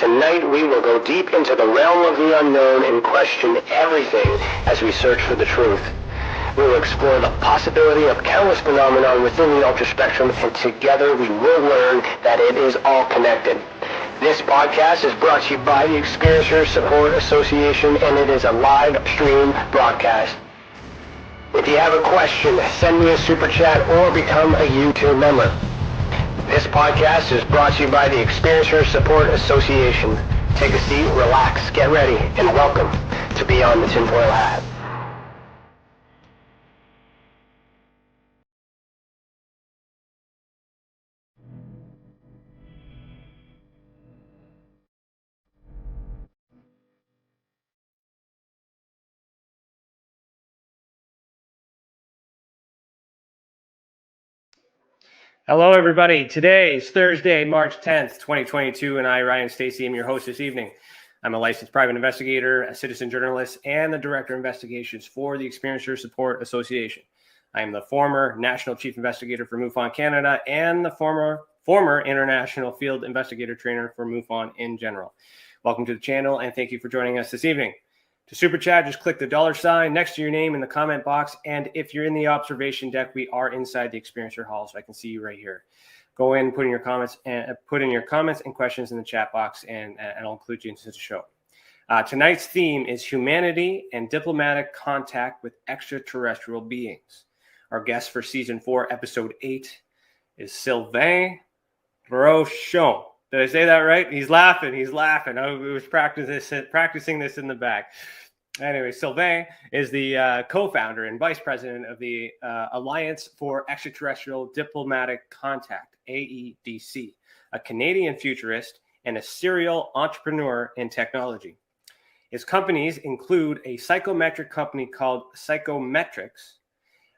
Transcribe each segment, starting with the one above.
Tonight we will go deep into the realm of the unknown and question everything as we search for the truth. We will explore the possibility of countless phenomena within the ultra-spectrum, and together we will learn that it is all connected. This podcast is brought to you by the Experiencer Support Association, and it is a live stream broadcast. If you have a question, send me a super chat or become a YouTube member. This podcast is brought to you by the Experiencer Support Association. Take a seat, relax, get ready, and welcome to Beyond the Tinfoil Hat. Hello, everybody. Today is Thursday, March 10th, 2022, and I, Ryan Stacey, am your host this evening. I'm a licensed private investigator, a citizen journalist, and the Director of Investigations for the Experiencer Support Association. I am the former National Chief Investigator for MUFON Canada and the former International Field Investigator Trainer for MUFON in general. Welcome to the channel, and thank you for joining us this evening. To super chat, just click the $sign next to your name in the comment box. And if you're in the observation deck, we are inside the Experiencer Hall, so I can see you right here. Go in, put in your comments and questions in the chat box, and I'll include you into the show. Tonight's theme is humanity and diplomatic contact with extraterrestrial beings. Our guest for season 4, episode 8, is Sylvain Rochon. Did I say that right? He's laughing. I was practicing this in the back. Anyway, Sylvain is the co-founder and vice president of the Alliance for Extraterrestrial Diplomatic Contact, AEDC, a Canadian futurist and a serial entrepreneur in technology. His companies include a psychometric company called CykoMetrix,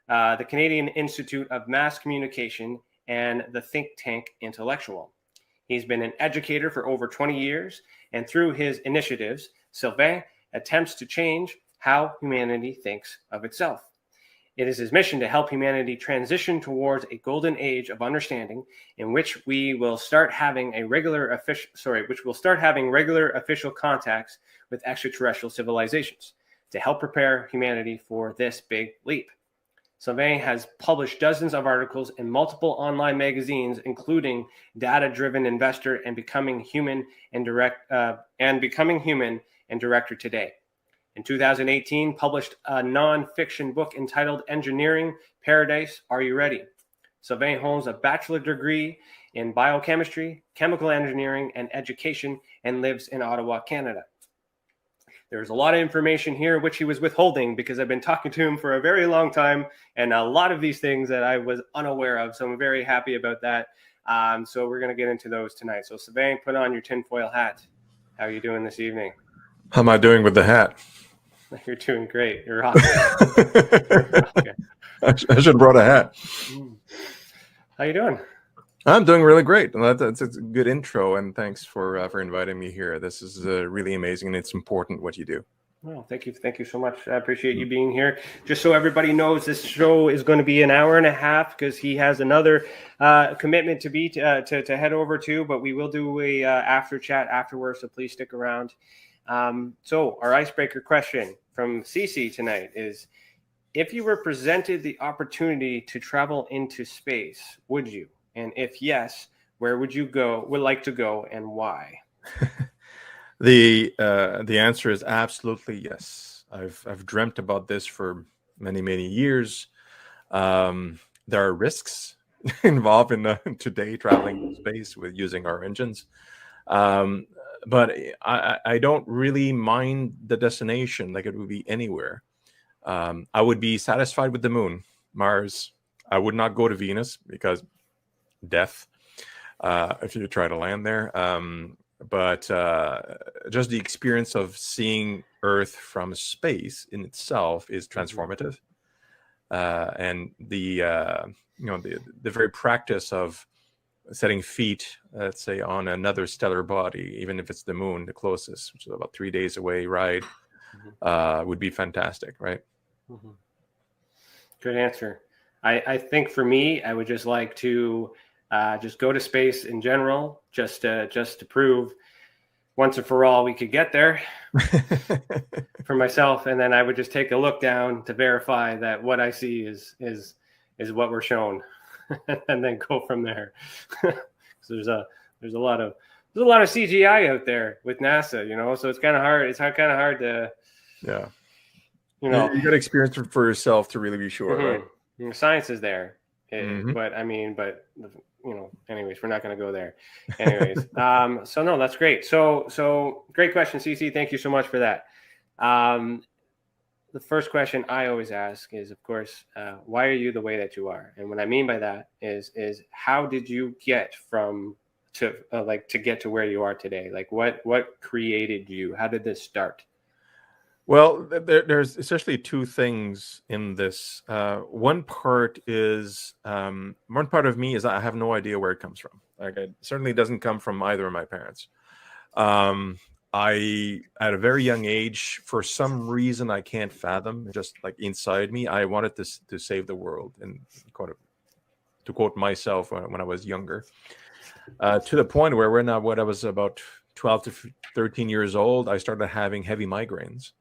the Canadian Institute of Mass Communication, and the think tank Intellectual. He's been an educator for over 20 years, and through his initiatives, Sylvain attempts to change how humanity thinks of itself. It is his mission to help humanity transition towards a golden age of understanding in which we will start having regular official contacts with extraterrestrial civilizations to help prepare humanity for this big leap. Sylvain has published dozens of articles in multiple online magazines, including Data-Driven Investor and Becoming Human and Director Today. In 2018, published a non-fiction book entitled Engineering Paradise, Are You Ready? Sylvain holds a bachelor degree in biochemistry, chemical engineering, and education, and lives in Ottawa, Canada. There's a lot of information here which he was withholding because I've been talking to him for a very long time, and a lot of these things that I was unaware of. So I'm very happy about that. So we're going to get into those tonight. So Sylvain, put on your tinfoil hat. How are you doing this evening? How am I doing with the hat? You're doing great. You're rocking. I should have brought a hat. How you doing? I'm doing really great. That's a good intro, and thanks for inviting me here. This is really amazing, and it's important what you do. Well, thank you so much. I appreciate you being here. Just so everybody knows, this show is going to be an hour and a half because he has another commitment to head over to, but we will do a after chat afterwards, so please stick around. So our icebreaker question from Stacey tonight is, if you were presented the opportunity to travel into space, would you? And if yes, where would like to go, and why? The answer is absolutely yes. I've dreamt about this for many years. There are risks involved in today traveling in space with using our engines, but I don't really mind the destination. Like, it would be anywhere. I would be satisfied with the moon, Mars. I would not go to Venus because death if you try to land there. But just the experience of seeing Earth from space in itself is transformative, and the very practice of setting feet, let's say, on another stellar body, even if it's the moon, the closest, which is about 3 days away ride, would be fantastic, right? Mm-hmm. Good answer. I think for me, I would just like to just go to space in general, just to prove once and for all we could get there for myself, and then I would just take a look down to verify that what I see is what we're shown, and then go from there. there's a lot of CGI out there with NASA, so it's kind of hard. It's kind of hard to, yeah, you got to experience it for yourself to really be sure, right? Science is there, but anyways, we're not going to go there. Anyways, so no, that's great. So great question, CC. Thank you so much for that. The first question I always ask is, of course, why are you the way that you are? And what I mean by that is how did you get to get to where you are today? Like what created you? How did this start? Well, there's essentially two things in this. One part of me is I have no idea where it comes from. Like, it certainly doesn't come from either of my parents. I, at a very young age, for some reason I can't fathom, just like inside me, I wanted to save the world, and to quote myself when I was younger, to the point where when I was about 12 to 13 years old, I started having heavy migraines.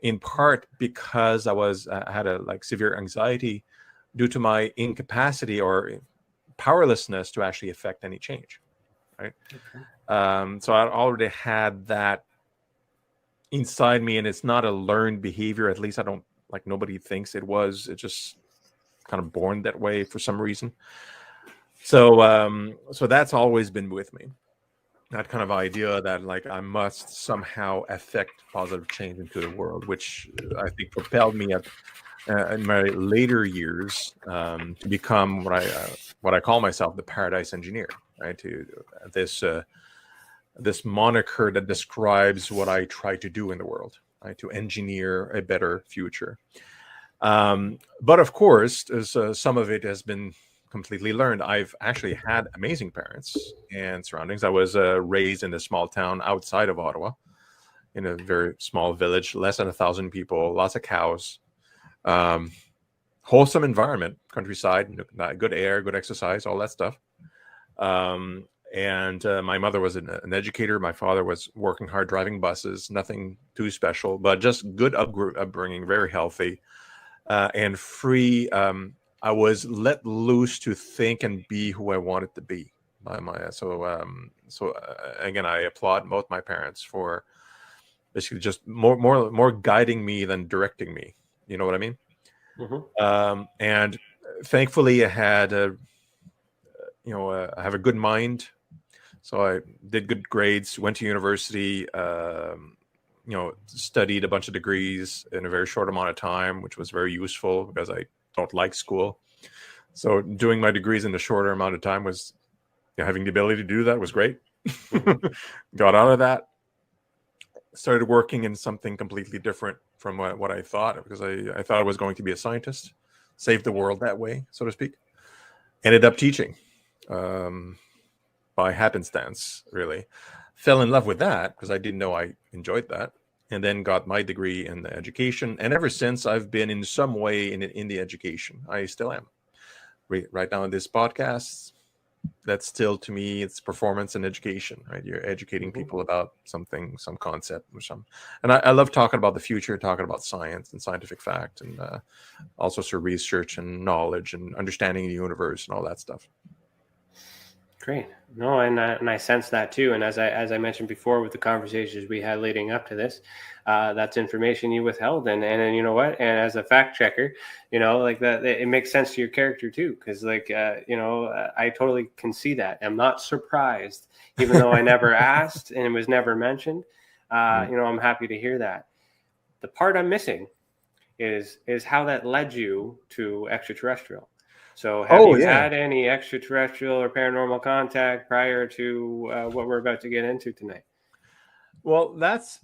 In part because I had a severe anxiety due to my incapacity or powerlessness to actually affect any change, right? Okay. So I already had that inside me, and it's not a learned behavior. At least nobody thinks it was. It's just kind of born that way for some reason. So that's always been with me. That kind of idea that I must somehow affect positive change into the world, which I think propelled me in my later years to become what I call myself, the Paradise Engineer, right? To this moniker that describes what I try to do in the world, right? To engineer a better future. But of course, some of it has been completely learned. I've actually had amazing parents and surroundings. I was raised in a small town outside of Ottawa, in a very small village, less than 1,000 people, lots of cows, wholesome environment, countryside, good air, good exercise, all that stuff. And my mother was an educator. My father was working hard, driving buses, nothing too special, but just good upbringing, very healthy and free. I was let loose to think and be who I wanted to be. Again, I applaud both my parents for basically just more guiding me than directing me. You know what I mean? Mm-hmm. And thankfully, I had I have a good mind, so I did good grades, went to university, studied a bunch of degrees in a very short amount of time, which was very useful because I don't like school. So doing my degrees in a shorter amount of time was, having the ability to do that was great. Got out of that, started working in something completely different from what I thought, because I thought I was going to be a scientist, save the world that way, so to speak. Ended up teaching by happenstance, really. Fell in love with that because I didn't know I enjoyed that. And then got my degree in education. And ever since, I've been in some way in the education. I still am. Right now in this podcast, that's still, to me, it's performance and education, right? You're educating people about something, some concept or some. And I love talking about the future, talking about science and scientific fact, and also sort of research and knowledge and understanding the universe and all that stuff. Great. No, and I sense that too. And as I mentioned before, with the conversations we had leading up to this, that's information you withheld. And you know what? And as a fact checker, that it makes sense to your character too, because I totally can see that. I'm not surprised, even though I never asked and it was never mentioned. I'm happy to hear that. The part I'm missing is how that led you to extraterrestrial. So have you had any extraterrestrial or paranormal contact prior to what we're about to get into tonight? Well, that's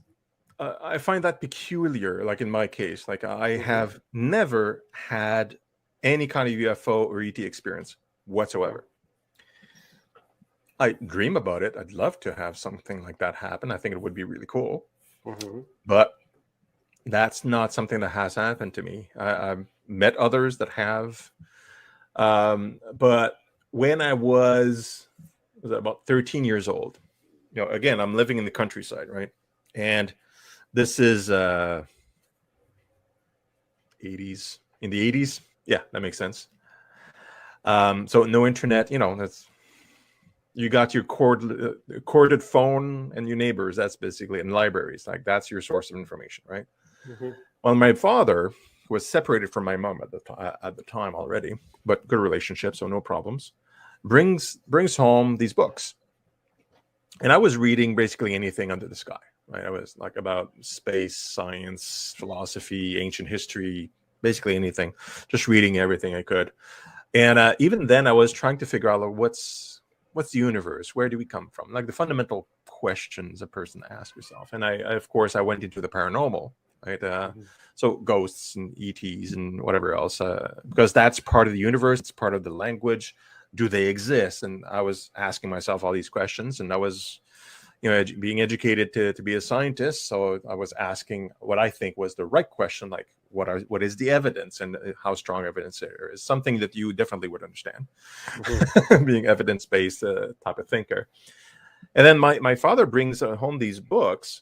I find that peculiar. Like in my case, I have never had any kind of UFO or ET experience whatsoever. I dream about it. I'd love to have something like that happen. I think it would be really cool. Mm-hmm. But that's not something that has happened to me. I've met others that have. But when I was about 13 years old, again, I'm living in the countryside, right? And this is 80s, in the 80s. Yeah, that makes sense. So no internet, that's, you got your corded phone and your neighbors. That's basically in libraries. Like, that's your source of information, right? Mm-hmm. Well, my father was separated from my mom at the time already, but good relationship, so no problems. Brings home these books, and I was reading basically anything under the sky, right? I was like about space, science, philosophy, ancient history, basically anything, just reading everything I could. And even then, I was trying to figure out, like, what's the universe? Where do we come from? Like the fundamental questions a person asks herself. And I of course, I went into the paranormal, right? So ghosts and ETs and whatever else, because that's part of the universe. It's part of the language. Do they exist? And I was asking myself all these questions, and I was, being educated to be a scientist. So I was asking what I think was the right question, like what is the evidence, and how strong evidence there is. Something that you definitely would understand, being evidence-based type of thinker. And then my father brings home these books,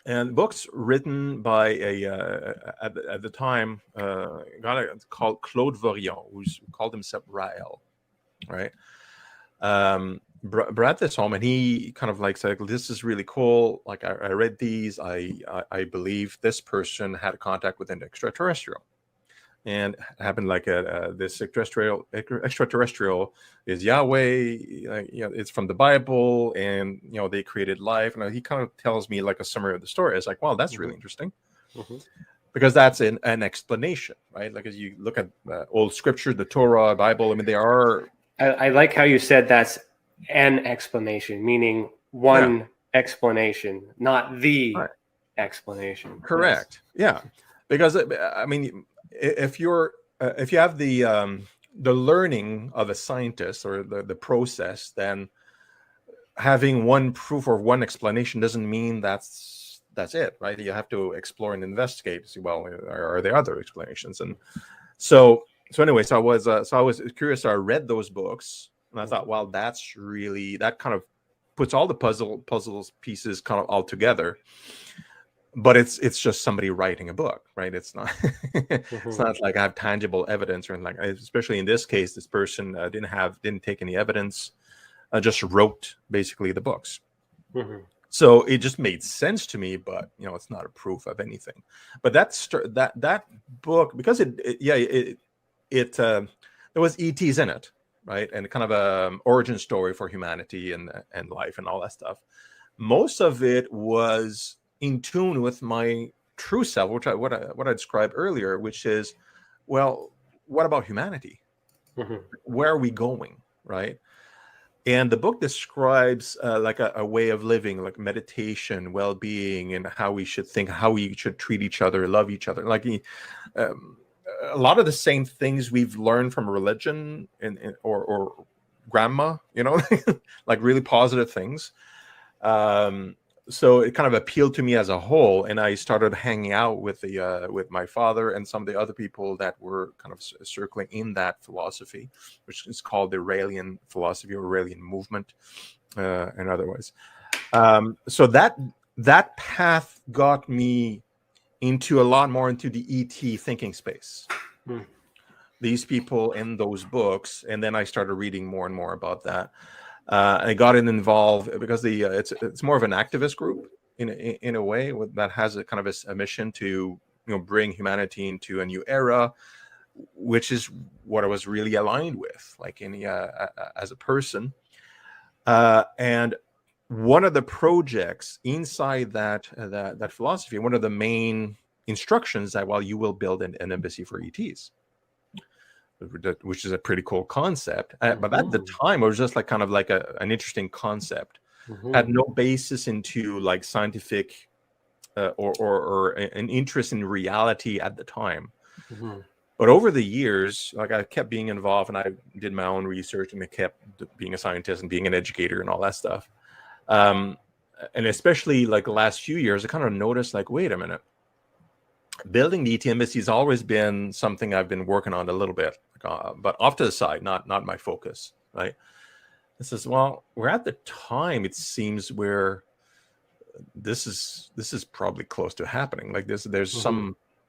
and books written by at the time guy called Claude Vorion, who's called himself Rael, right? Brought this home, and he kind of like said, this is really cool. Like, I read these. I believe this person had a contact with an extraterrestrial, and it happened like this extraterrestrial is Yahweh. It's from the Bible, and they created life. And he kind of tells me like a summary of the story. It's like, wow, that's really interesting. Because that's an explanation, right? Like, as you look at old scripture, the Torah, Bible, I mean, they are. I like how you said that's an explanation, meaning one explanation, not the explanation. Correct. Yes. Yeah, because I mean, if you have the learning of a scientist, or the process, then having one proof or one explanation doesn't mean that's it, right? You have to explore and investigate to see, well, are there other explanations? And so anyway, so I was curious. So I read those books, and I thought, well, that kind of puts all the puzzles pieces kind of all together. But it's just somebody writing a book, right? It's not it's not like I have tangible evidence or anything like that. Especially in this case, this person didn't take any evidence, just wrote basically the books. So it just made sense to me, but it's not a proof of anything. But that book, because there was ETs in it, right? And kind of a origin story for humanity and life and all that stuff. Most of it was in tune with my true self, which what I described earlier, which is, well, what about humanity? Where are we going, right? And the book describes like a way of living, like meditation, well-being, and how we should think, how we should treat each other, love each other. Like a lot of the same things we've learned from religion or grandma, like really positive things. So it kind of appealed to me as a whole, and I started hanging out with with my father and some of the other people that were kind of circling in that philosophy, which is called the Raelian philosophy or Raelian movement, and otherwise. So that path got me into a lot more into the ET thinking space. These people in those books, and then I started reading more and more about that. I got involved because it's more of an activist group in a way that has a kind of a mission to bring humanity into a new era, which is what I was really aligned with, like as a person. And one of the projects inside that philosophy, one of the main instructions that, well, you will build an embassy for ETs, which is a pretty cool concept. But at the time, it was just like kind of like an interesting concept. Had no basis into like scientific or an interest in reality at the time. But over the years, like, I kept being involved, and I did my own research, and I kept being a scientist and being an educator and all that stuff. And especially like the last few years, I kind of noticed, like, wait a minute. Building the ET embassy has always been something I've been working on a little bit, but off to the side, not my focus, right? This is, well, we're at the time, it seems, where this is probably close to happening. Like this, there's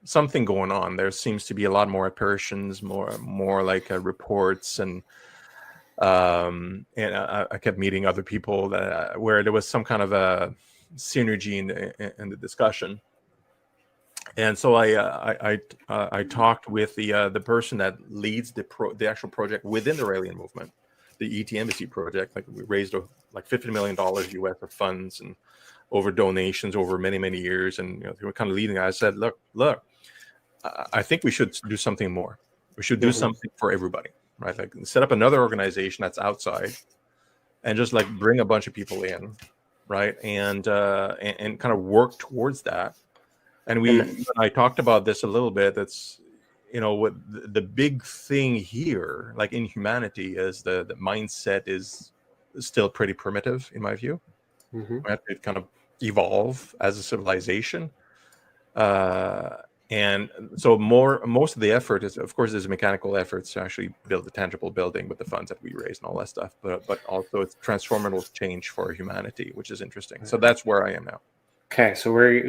something going on. There seems to be a lot more apparitions, more like reports, and I kept meeting other people that where there was some kind of a synergy in the discussion. And so I talked with the person that leads the actual project within the Raelian movement, the ET Embassy project. Like we raised like $50 million US of funds and over donations over many years, and they were kind of leading. I said, look, I think we should do something more. We should do something for everybody, right? Like set up another organization that's outside, and just like bring a bunch of people in, right? And kind of work towards that. And I talked about this a little bit. That's what the big thing here, like in humanity, is the mindset is still pretty primitive, in my view. We have to kind of evolve as a civilization, and so most of the effort is, of course, there's mechanical efforts to actually build a tangible building with the funds that we raise and all that stuff, but also it's transformative change for humanity, which is interesting. So that's where I am now. Okay, so we're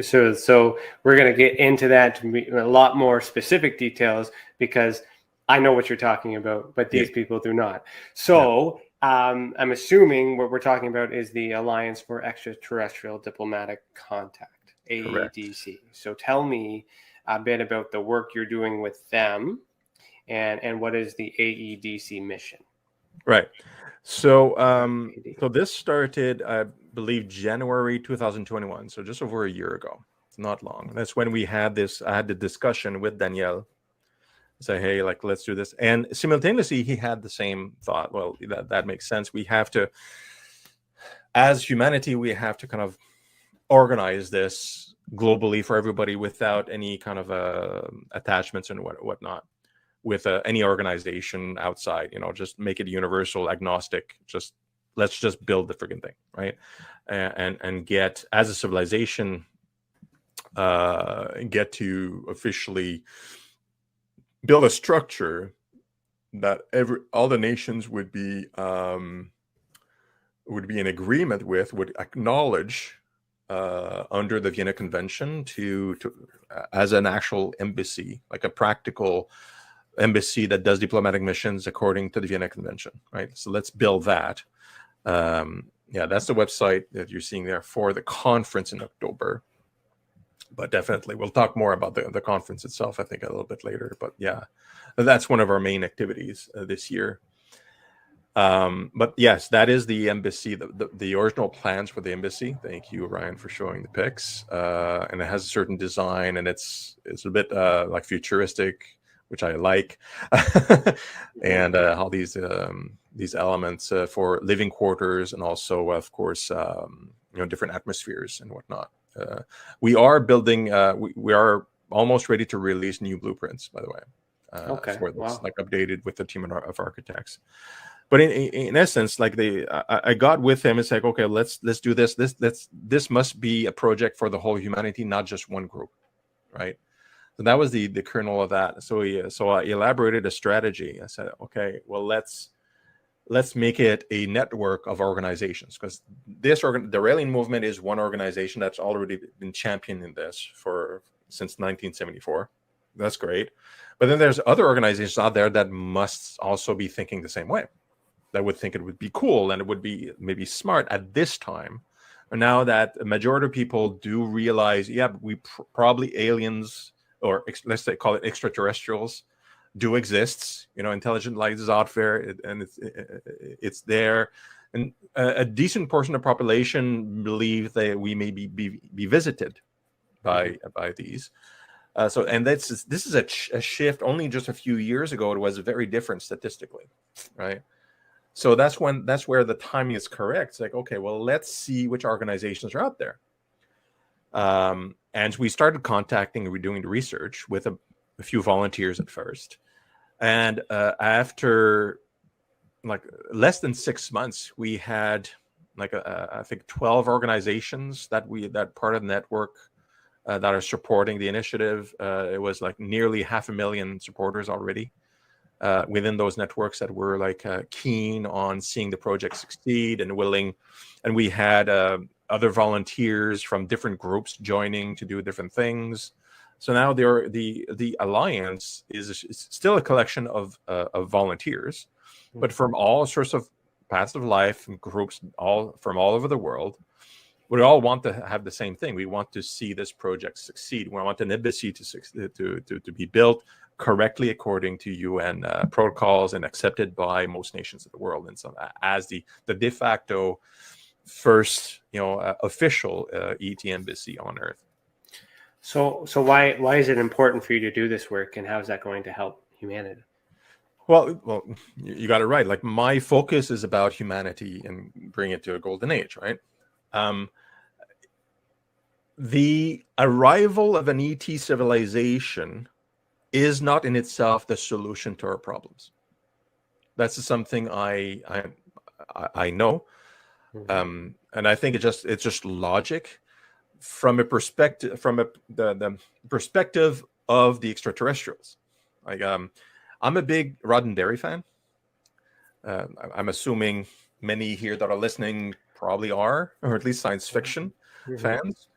going to get into that to be a lot more specific details, because I know what you're talking about, but these people do not. So I'm assuming what we're talking about is the Alliance for Extraterrestrial Diplomatic Contact, AEDC. So tell me a bit about the work you're doing with them, and what is the AEDC mission? Right. So so this started, I believe, January 2021. So just over a year ago. It's not long. That's when I had the discussion with Daniel. Say, hey, like, let's do this. And simultaneously, he had the same thought. Well, that makes sense. We have to, as humanity, we have to kind of organize this globally for everybody without any kind of attachments and whatnot with any organization outside. Just make it universal, agnostic. Let's just build the freaking thing, right? And get, as a civilization, get to officially build a structure that all the nations would be in agreement with, would acknowledge under the Vienna Convention to as an actual embassy, like a practical embassy that does diplomatic missions according to the Vienna Convention, right? So let's build that. That's the website that you're seeing there for the conference in October. But definitely, we'll talk more about the conference itself, I think, a little bit later. But yeah, that's one of our main activities this year. But yes, that is the embassy, the original plans for the embassy. Thank you, Ryan, for showing the pics. And it has a certain design, and it's a bit like futuristic, which I like, and all these elements for living quarters, and also, of course, different atmospheres and whatnot. We are building. We are almost ready to release new blueprints, by the way. For this, like updated with the team of architects. But in essence, like I got with him. It's like, okay, let's do this. This must be a project for the whole humanity, not just one group, right? So that was the kernel of that. So I elaborated a strategy. I said, okay, well, let's make it a network of organizations, because the Raelian movement is one organization that's already been championing this since 1974. That's great. But then there's other organizations out there that must also be thinking the same way, that would think it would be cool and it would be maybe smart at this time. And now that a majority of people do realize, we probably aliens, or let's say call it extraterrestrials, do exist. Intelligent life is out there, and it's there, and a decent portion of the population believe that we may be visited by these. And this is a shift. Only just a few years ago, it was very different statistically, right? So that's where the timing is correct. It's like, okay, well, let's see which organizations are out there. And we started contacting and doing the research with a few volunteers at first. And after like less than 6 months, we had like I think 12 organizations that part of the network that are supporting the initiative. It was like nearly 500,000 supporters already. within those networks that were like keen on seeing the project succeed and willing. And we had other volunteers from different groups joining to do different things. So now the alliance is still a collection of volunteers, but from all sorts of paths of life and groups, all from all over the world. We all want to have the same thing. We want to see this project succeed. We want an embassy to be built correctly according to UN protocols and accepted by most nations of the world, and so as the de facto first, official ET embassy on Earth. So why is it important for you to do this work, and how is that going to help humanity? Well, you got it right. Like, my focus is about humanity and bring it to a golden age, right? The arrival of an ET civilization is not in itself the solution to our problems. That's something I know, and I think it's just logic from the perspective of the extraterrestrials. Like, I'm a big Roddenberry fan. I'm assuming many here that are listening probably are, or at least science fiction fans.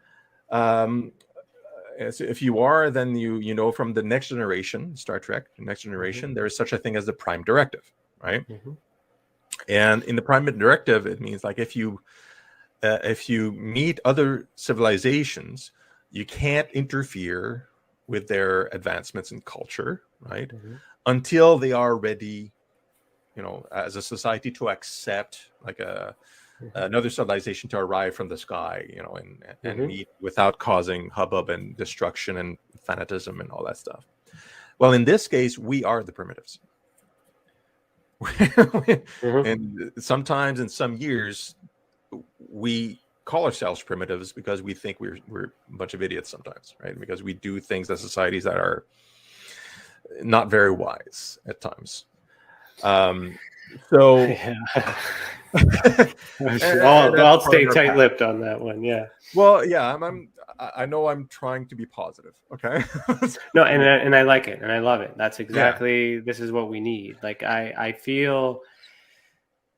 So if you are, then you know from the Next Generation, Star Trek, Next Generation, there is such a thing as the Prime Directive, right? And in the Prime Directive, it means like if you meet other civilizations, you can't interfere with their advancements in culture, right? Until they are ready, as a society, to accept like another civilization to arrive from the sky, and meet without causing hubbub and destruction and fanatism and all that stuff. Well, in this case, we are the primitives. And sometimes in some years, we call ourselves primitives because we think we're a bunch of idiots sometimes, right? Because we do things as societies that are not very wise at times. So I'll stay tight-lipped on that one. Yeah. Well, yeah, I know I'm trying to be positive. Okay. No, and I like it and I love it. That's exactly, this is what we need. Like, I feel,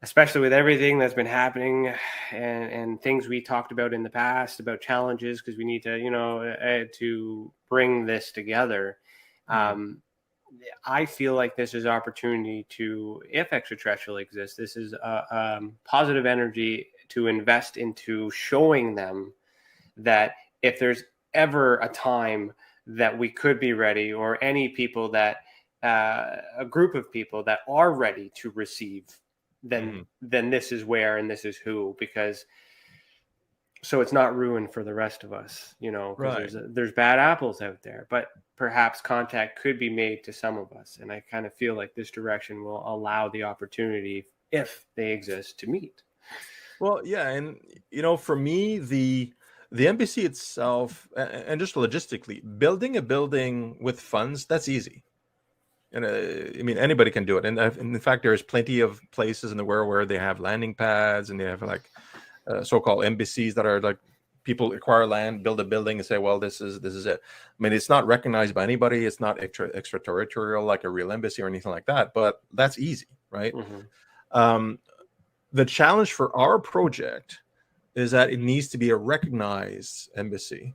especially with everything that's been happening and things we talked about in the past about challenges, because we need to, to bring this together. I feel like this is opportunity to, if extraterrestrial exists, this is a positive energy to invest into showing them that if there's ever a time that we could be ready, or any people that a group of people that are ready to receive, then this is where and this is who, because so it's not ruined for the rest of us, Right. There's bad apples out there, but perhaps contact could be made to some of us. And I kind of feel like this direction will allow the opportunity, if they exist, to meet. Well, yeah. And, for me, the embassy itself, and just logistically, building a building with funds, that's easy. And anybody can do it. And in fact, there's plenty of places in the world where they have landing pads, and they have like so-called embassies that are like, people acquire land, build a building, and say, well, this is it. I mean, it's not recognized by anybody. It's not extraterritorial like a real embassy or anything like that, but that's easy, right? The challenge for our project is that it needs to be a recognized embassy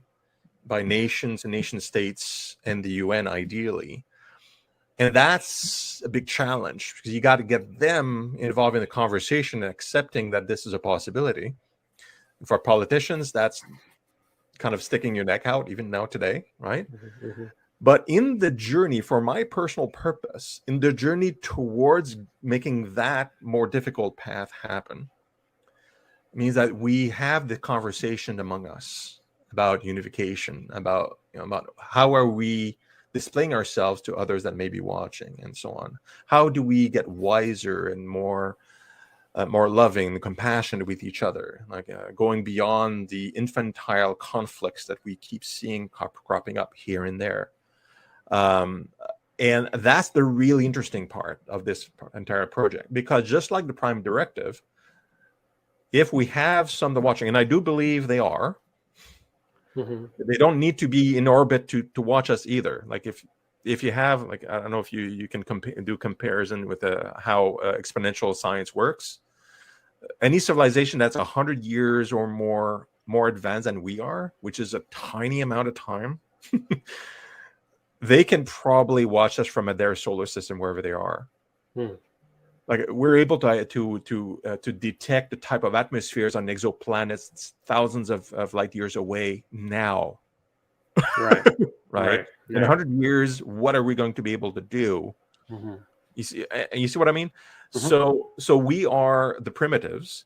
by nations and nation states and the UN, ideally. And that's a big challenge, because you got to get them involved in the conversation and accepting that this is a possibility. For politicians, that's kind of sticking your neck out even now today, right? But in the journey, for my personal purpose, in the journey towards making that more difficult path happen, means that we have the conversation among us about unification, about how are we displaying ourselves to others that may be watching, and so on. How do we get wiser and more loving and compassionate with each other, like going beyond the infantile conflicts that we keep seeing cropping up here and there. And that's the really interesting part of this entire project, because just like the Prime Directive, if we have some that are watching, and I do believe they are, they don't need to be in orbit to watch us either. Like, if if you have, like, I don't know if you can do comparison with how exponential science works. Any civilization that's 100 years or more advanced than we are, which is a tiny amount of time, they can probably watch us from their solar system wherever they are. Like, we're able to detect the type of atmospheres on exoplanets thousands of light years away now. Right. Right. In 100 years, what are we going to be able to do? You see what I mean? So we are the primitives.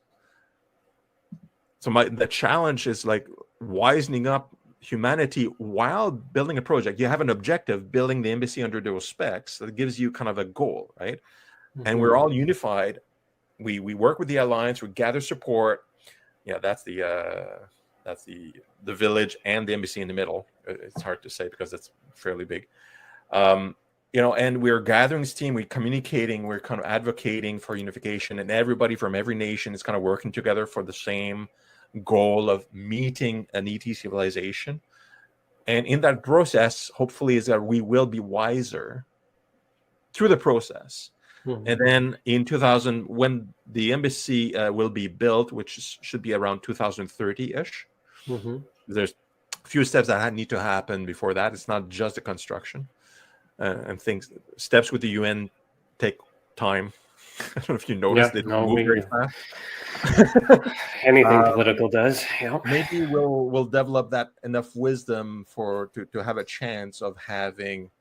So the challenge is like wisening up humanity while building a project. You have an objective, building the embassy under those specs that gives you kind of a goal, right? And we're all unified. We work with the alliance. We gather support. Yeah, that's the village and the embassy in the middle. It's hard to say because it's fairly big. And we're gathering this team. We're communicating. We're kind of advocating for unification, and everybody from every nation is kind of working together for the same goal of meeting an ET civilization. And in that process, hopefully, is that we will be wiser through the process. And then in 2000, when the embassy will be built, which should be around 2030-ish, there's a few steps that need to happen before that. It's not just the construction. And steps with the UN take time. I don't know if you noticed it. Move very fast. Anything political does. Maybe we'll develop that enough wisdom to have a chance of having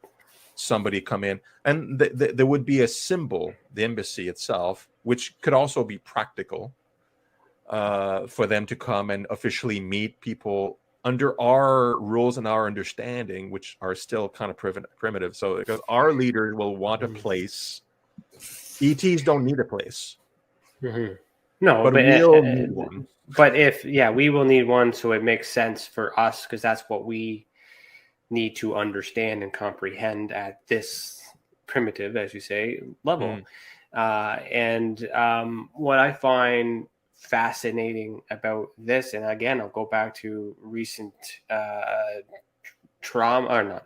somebody come in, and there would be a symbol, the embassy itself, which could also be practical for them to come and officially meet people under our rules and our understanding, which are still kind of primitive. So because our leaders will want a place, ETs don't need a place. No, but we'll need one. But we will need one, so it makes sense for us, because that's what we need to understand and comprehend at this primitive, as you say, level. And what I find fascinating about this, and again, I'll go back to recent drama,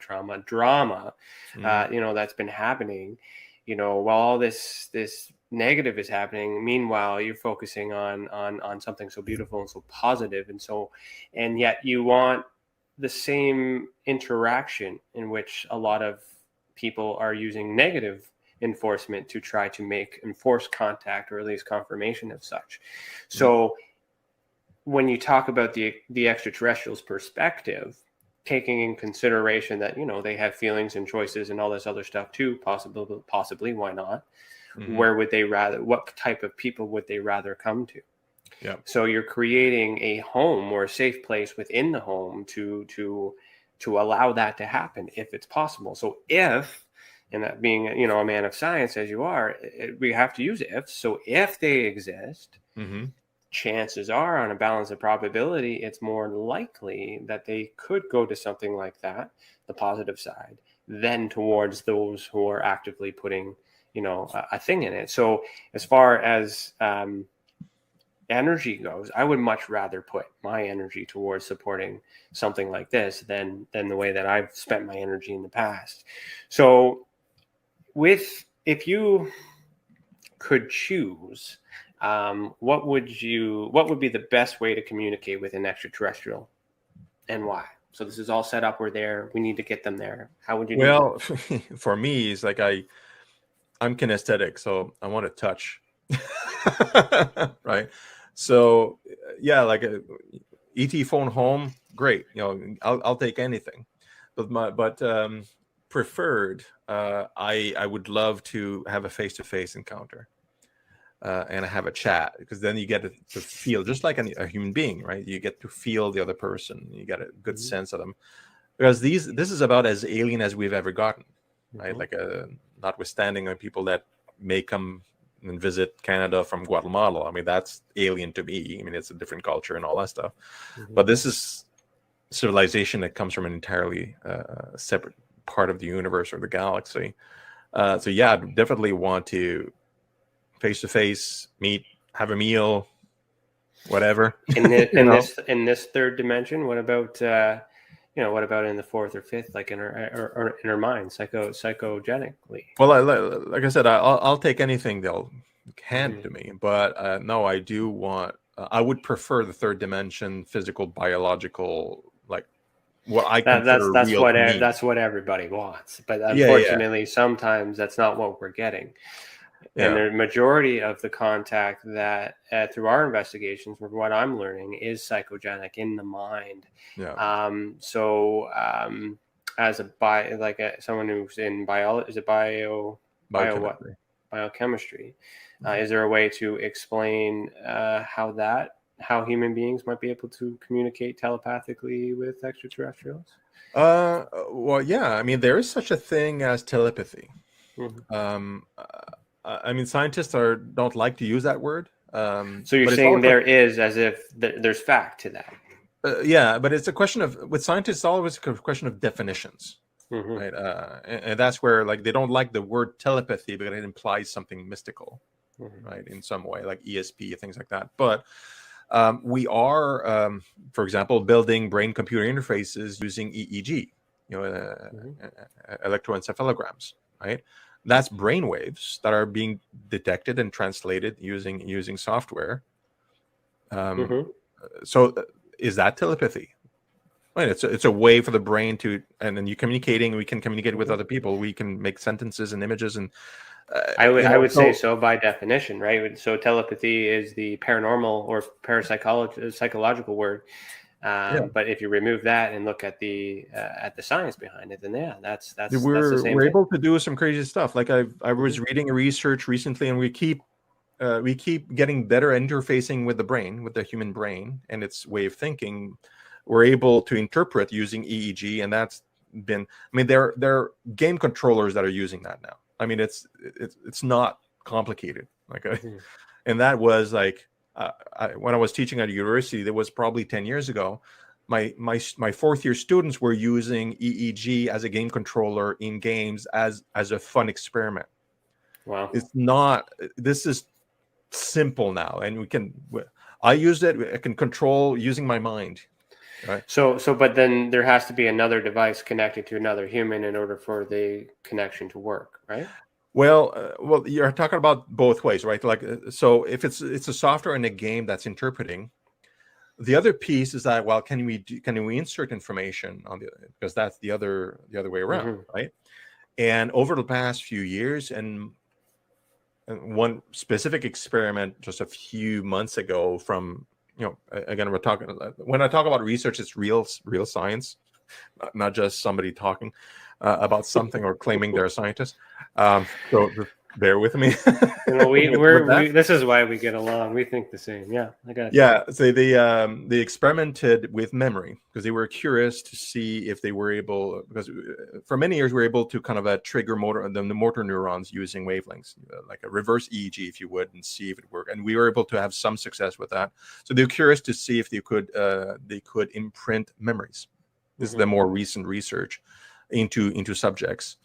that's been happening, while all this negative is happening, meanwhile you're focusing on something so beautiful and so positive, and yet you want the same interaction in which a lot of people are using negative enforcement to try to make enforced contact, or at least confirmation of such. So when you talk about the extraterrestrials' perspective, taking in consideration that they have feelings and choices and all this other stuff too, possibly why not? Where would they rather? What type of people would they rather come to? Yeah. So you're creating a home or a safe place within the home to allow that to happen if it's possible. So if, and that being a man of science as you are, we have to use ifs. So if they exist, chances are, on a balance of probability, it's more likely that they could go to something like that, the positive side, than towards those who are actively putting a thing in it. So as far as energy goes, I would much rather put my energy towards supporting something like this than the way that I've spent my energy in the past. So if you could choose, what would be the best way to communicate with an extraterrestrial, and why? So this is all set up. We're there. We need to get them there. How would you do that? For me, it's like I'm kinesthetic, so I want to touch. Right. So yeah, like a ET phone home, great. I'll take anything. But preferred, I would love to have a face-to-face encounter and have a chat, because then you get to feel just like a human being, right? You get to feel the other person. You get a good sense of them, because this is about as alien as we've ever gotten, right? Like notwithstanding people that may come and visit Canada from Guatemala. I mean, that's alien to me. I mean, it's a different culture and all that stuff. But this is civilization that comes from an entirely separate part of the universe or the galaxy. So yeah, I'd definitely want to face-to-face meet, have a meal, whatever. In this third dimension, what about what about in the fourth or fifth, like in our mind, psychogenically? Well, like I said, I'll take anything they'll hand to me, but no, I do want. I would prefer the third dimension, physical, biological, like what I consider real to me. That's what everybody wants, but Yeah. unfortunately, sometimes that's not what we're getting. And Yeah. the majority of the contact that through our investigations, from what I'm learning, is psychogenic in the mind. Yeah. As someone who's in biology, is it Biochemistry. biochemistry? Is there a way to explain how human beings might be able to communicate telepathically with extraterrestrials? Well, yeah. I mean, there is such a thing as telepathy. Mm-hmm. I mean, scientists don't like to use that word. So you're saying there is, as if there's fact to that. Yeah, but it's a question of, with scientists, it's always a question of definitions, right? And that's where, like, they don't like the word telepathy because it implies something mystical, right? In some way, like ESP, things like that. But we are, for example, building brain-computer interfaces using EEG, electroencephalograms, right? That's brain waves that are being detected and translated using software. So is that telepathy? Right. It's a way for the brain to, and then you communicating. We can communicate with other people. We can make sentences and images, and I would say so by definition, right? So telepathy is the paranormal or psychological word. But if you remove that and look at the science behind it, then that's the same we're thing. able to do some crazy stuff. Like I was reading a research recently, and we keep getting better interfacing with the brain, with the human brain and its way of thinking. We're able to interpret using EEG, and that's been. I mean, there are game controllers that are using that now. I mean, it's not complicated. Like, and that was like when I was teaching at a university. That was probably 10 years ago. My fourth year students were using EEG as a game controller in games as a fun experiment. Wow. It's not. This is simple now, and I used it. I can control using my mind. Right. So, but then there has to be another device connected to another human in order for the connection to work, right? Well, you're talking about both ways, right? Like, so if it's a software in a game that's interpreting, the other piece is that, well, can we insert information on because that's the other way around, right? And over the past few years, and one specific experiment just a few months ago from. Again, when I talk about research, it's real science, not just somebody talking about something or claiming they're a scientist. So bear with me. This is why we get along. We think the same. Yeah, I got you. Yeah, so they experimented with memory because they were curious to see if they were able, because for many years we were able to kind of trigger the motor neurons using wavelengths, like a reverse EEG, if you would, and see if it worked. And we were able to have some success with that. So they were curious to see if they could imprint memories. This is the more recent research into subjects.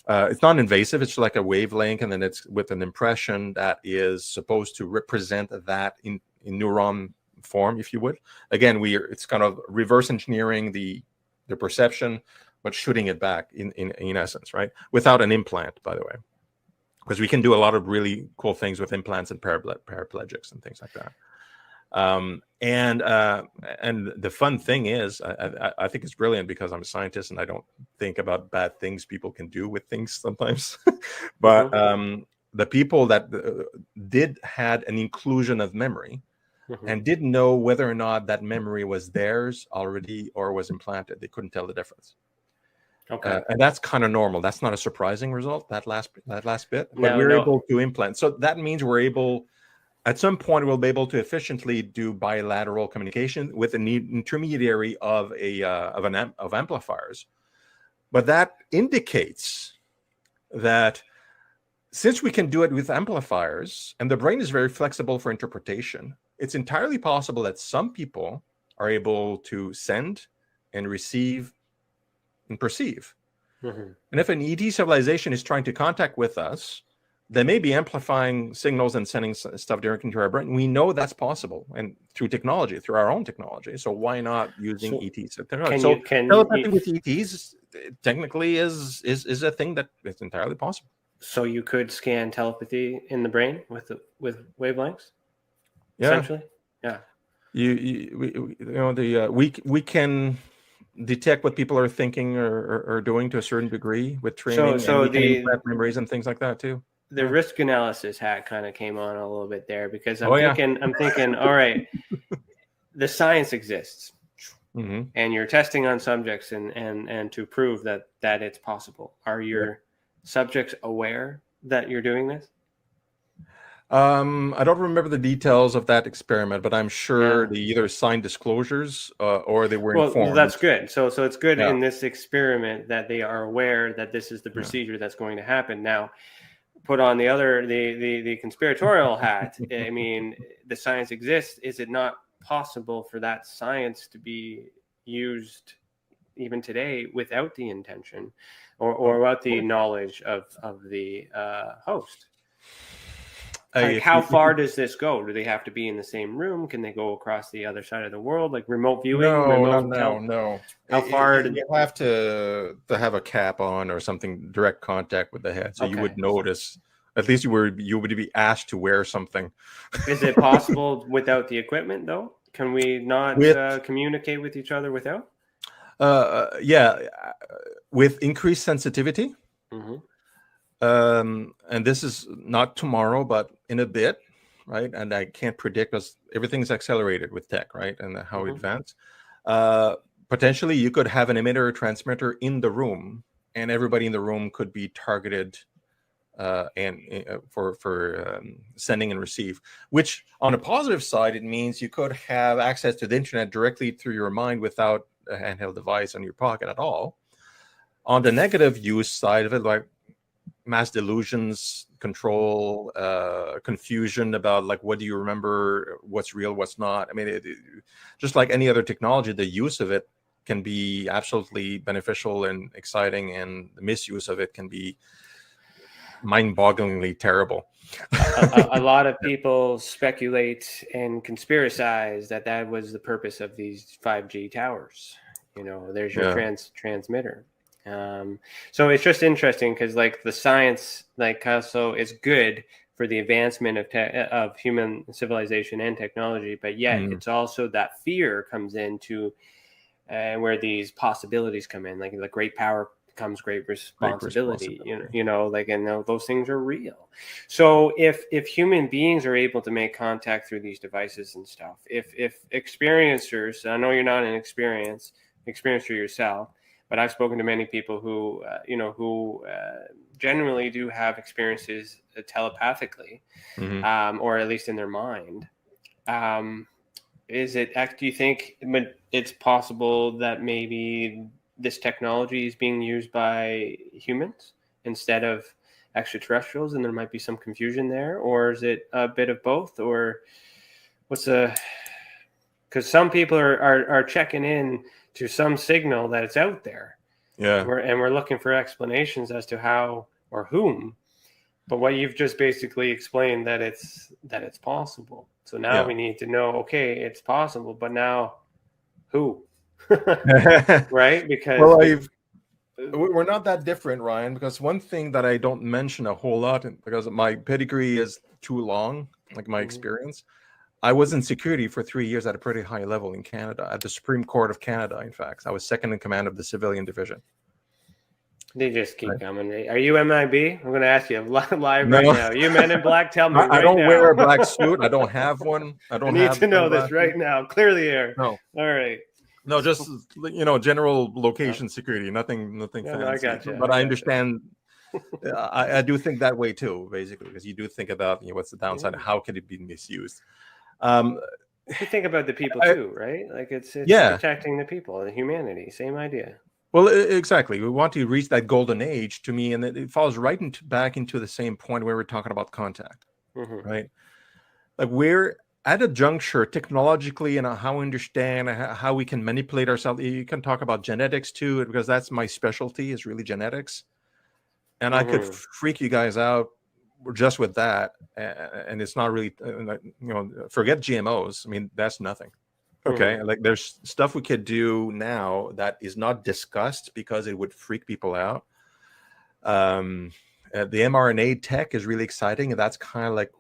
It's non-invasive. It's like a wavelength, and then it's with an impression that is supposed to represent that in neuron form, if you would. Again, it's kind of reverse engineering the perception, but shooting it back in essence, right? Without an implant, by the way, because we can do a lot of really cool things with implants and paraplegics and things like that. And the fun thing is, I think it's brilliant because I'm a scientist and I don't think about bad things people can do with things sometimes. But the people that had an inclusion of memory and didn't know whether or not that memory was theirs already or was implanted, they couldn't tell the difference. Okay, and that's kind of normal. That's not a surprising result. That last bit, but we're able to implant. So that means we're able. At some point, we'll be able to efficiently do bilateral communication with an intermediary of amplifiers. But that indicates that since we can do it with amplifiers, and the brain is very flexible for interpretation, it's entirely possible that some people are able to send and receive and perceive. And if an ET civilization is trying to contact with us, they may be amplifying signals and sending stuff directly into our brain. We know that's possible, and through technology, through our own technology. So why not using ETs? So telepathy with ETs technically is a thing that is entirely possible. So you could scan telepathy in the brain with wavelengths. Yeah. Essentially, yeah. We can detect what people are thinking or doing to a certain degree with training. So and we can implant memories and things like that too. The risk analysis hat kind of came on a little bit there, because I'm thinking, all right, the science exists, and you're testing on subjects and to prove that it's possible. Are your subjects aware that you're doing this? I don't remember the details of that experiment, but I'm sure they either signed disclosures or they were informed. Well, that's good. So it's good in this experiment that they are aware that this is the procedure that's going to happen. Now, put on the conspiratorial hat. I mean, the science exists. Is it not possible for that science to be used even today without the intention or without the knowledge of the host? Like, how far does this go? Do they have to be in the same room? Can they go across the other side of the world, like remote viewing? No. How far? You have to have a cap on or something, direct contact with the head, so you would notice. At least you would be asked to wear something. Is it possible without the equipment, though? Can we not communicate with each other without? With increased sensitivity. And this is not tomorrow, but in a bit, right? And I can't predict, because everything's accelerated with tech, right? And how advanced. Potentially, you could have an emitter or transmitter in the room, and everybody in the room could be targeted for sending and receive. Which, on a positive side, it means you could have access to the internet directly through your mind without a handheld device in your pocket at all. On the negative use side of it, like mass delusions, control, confusion about like what do you remember, what's real, what's not. I mean, just like any other technology, the use of it can be absolutely beneficial and exciting, and the misuse of it can be mind-bogglingly terrible. A lot of people speculate and conspiracize that was the purpose of these 5G towers. There's your transmitter. So it's just interesting, because like the science, like also is good for the advancement of human civilization and technology, but yet it's also that fear comes into where these possibilities come in. Like the great power comes great responsibility. And those things are real. So if human beings are able to make contact through these devices and stuff, if experiencers, I know you're not an experiencer yourself, but I've spoken to many people who generally do have experiences telepathically, or at least in their mind. Do you think it's possible that maybe this technology is being used by humans instead of extraterrestrials, and there might be some confusion there? Or is it a bit of both? Or because some people are checking in to some signal that it's out there. We're looking for explanations as to how or whom. But what you've just basically explained, that it's possible. So now we need to know, okay, it's possible, but now who? Right? Because we're not that different, Ryan, because one thing that I don't mention a whole lot, because my pedigree is too long, like my experience, I was in security for 3 years at a pretty high level in Canada, at the Supreme Court of Canada, in fact. I was second in command of the civilian division. They just keep coming. Are you MIB? I'm going to ask you live right now. Are you Men in Black? Tell me I don't wear a black suit. I don't have one. I need to know this right now. Clear the air. No. All right. No, just general location security. Nothing fancy. I got you. But I understand. I do think that way too, basically, because you do think about what's the downside. How can it be misused? You think about the people too, right? Like it's protecting the people, the humanity. Same idea. Well, exactly. We want to reach that golden age, to me, and it falls right back into the same point where we're talking about contact, right? Like we're at a juncture technologically, and how we understand how we can manipulate ourselves. You can talk about genetics too, because that's my specialty, is really genetics. And I could freak you guys out just with that, and it's not really, forget GMOs. I mean, that's nothing. Okay, like there's stuff we could do now that is not discussed because it would freak people out. The mRNA tech is really exciting, and that's kind of like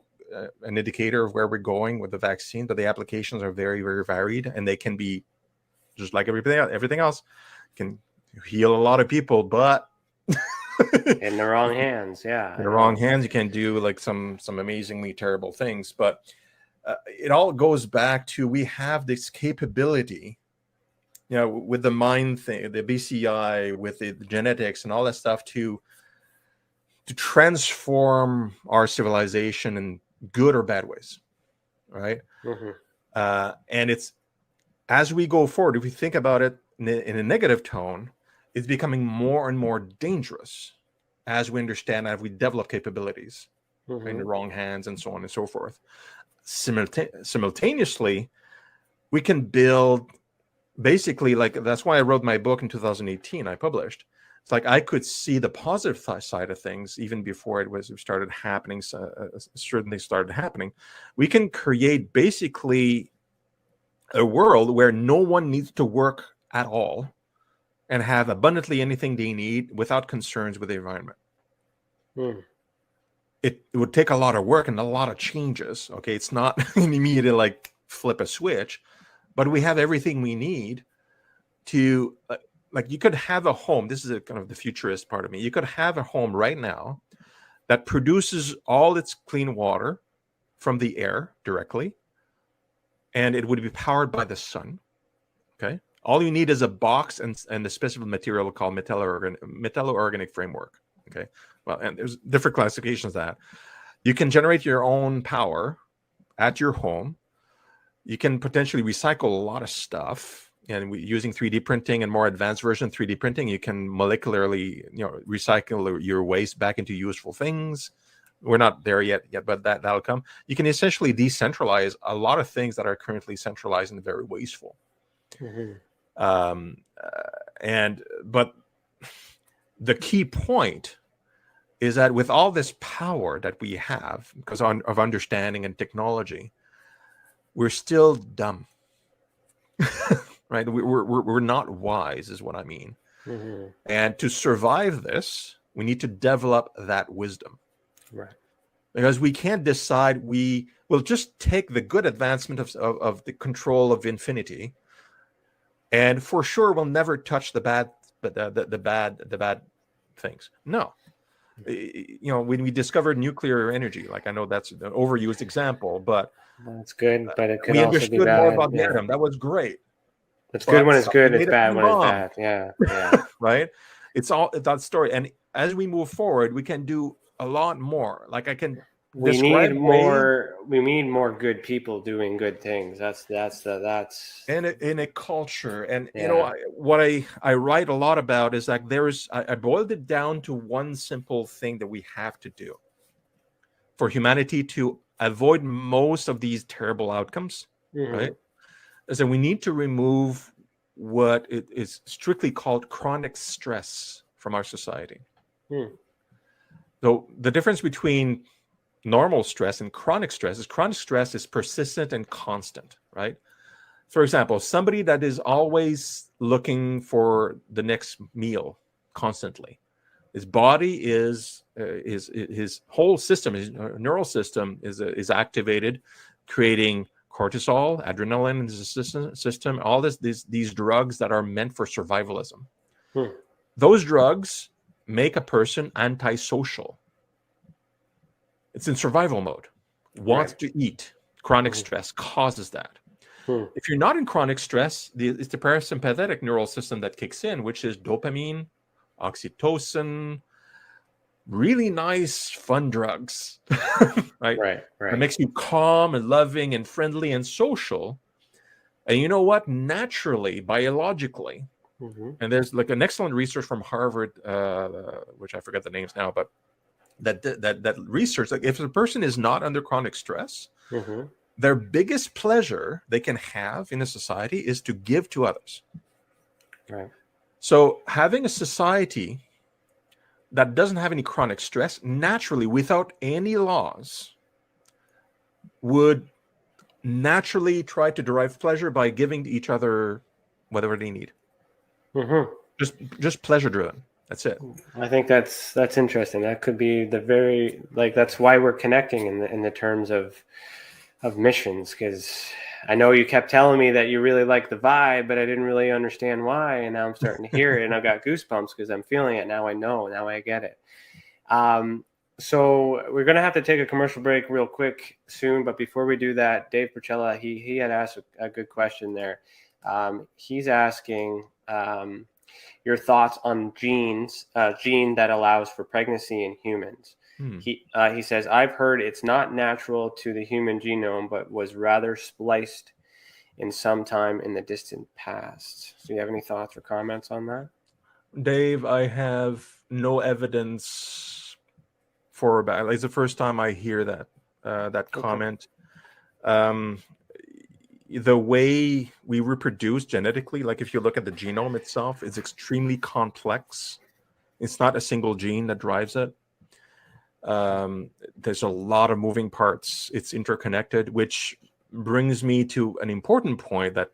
an indicator of where we're going with the vaccine. But the applications are very, very varied, and they can be just like everything else can heal a lot of people, but in the wrong hands, yeah. In the wrong hands, you can do like some amazingly terrible things. But it all goes back to we have this capability, with the mind thing, the BCI, with the genetics and all that stuff to transform our civilization in good or bad ways, right? And it's, as we go forward, if we think about it in a negative tone, it's becoming more and more dangerous as we understand, as we develop capabilities in the wrong hands and so on and so forth. Simultaneously, we can build basically, like, that's why I wrote my book in 2018. I published. It's like I could see the positive side of things even before it started happening. Certain things started happening. We can create basically a world where no one needs to work at all and have abundantly anything they need without concerns with the environment. It would take a lot of work and a lot of changes. Okay, it's not an immediate like flip a switch, but we have everything we need to like you could have a home. This is a kind of the futurist part of me. You could have a home right now that produces all its clean water from the air directly, and it would be powered by the sun. Okay, all you need is a box and a specific material called metallo-organic framework. Okay, well, and there's different classifications of that. You can generate your own power at your home. You can potentially recycle a lot of stuff, and using 3D printing and more advanced version of 3D printing, you can molecularly, recycle your waste back into useful things. We're not there yet, but that'll come. You can essentially decentralize a lot of things that are currently centralized and very wasteful. But the key point is that with all this power that we have, because of understanding and technology, we're still dumb, right? We're not wise, is what I mean. And to survive this, we need to develop that wisdom, right? Because we can't decide. We will just take the good advancement of the control of infinity, and for sure we'll never touch the bad things. No. When we discovered nuclear energy, like I know that's an overused example, but that's good. But it could we also be understood bad. more about the atom. That was great. It's good when it's good. It's bad when it's bad. Yeah. Right. It's all that story. And as we move forward, we can do a lot more. Like I can. We need more good people doing good things. That's in a culture. And what I write a lot about is like I boiled it down to one simple thing that we have to do for humanity to avoid most of these terrible outcomes, right? Is that we need to remove what is strictly called chronic stress from our society. So the difference between normal stress and chronic stress is persistent and constant, right? For example, somebody that is always looking for the next meal constantly, his body is his whole system, his neural system is activated, creating cortisol, adrenaline in the system, all these drugs that are meant for survivalism. Those drugs make a person antisocial. It's in survival mode, wants to eat. Chronic stress causes that. If you're not in chronic stress, it's the parasympathetic neural system that kicks in, which is dopamine, oxytocin, really nice, fun drugs, right? It makes you calm and loving and friendly and social. And you know what? Naturally, biologically, and there's like an excellent research from Harvard, which I forget the names now, but that research, like if a person is not under chronic stress, their biggest pleasure they can have in a society is to give to others. So having a society that doesn't have any chronic stress, naturally, without any laws, would naturally try to derive pleasure by giving to each other whatever they need. Mm-hmm. Just pleasure driven. That's it. I think that's interesting. That could be that's why we're connecting in the terms of missions, because I know you kept telling me that you really like the vibe, but I didn't really understand why, and now I'm starting to hear it, and I've got goosebumps because I'm feeling it now. I know, now I get it. So we're gonna have to take a commercial break real quick soon, but before we do that, Dave Porcella, he had asked a good question there. He's asking your thoughts on gene that allows for pregnancy in humans. He says, I've heard it's not natural to the human genome, but was rather spliced in some time in the distant past. So you have any thoughts or comments on that? Dave, I have no evidence for that. It's the first time I hear that comment. The way we reproduce genetically, like if you look at the genome itself, it's extremely complex. It's not a single gene that drives it. There's a lot of moving parts. It's interconnected, which brings me to an important point that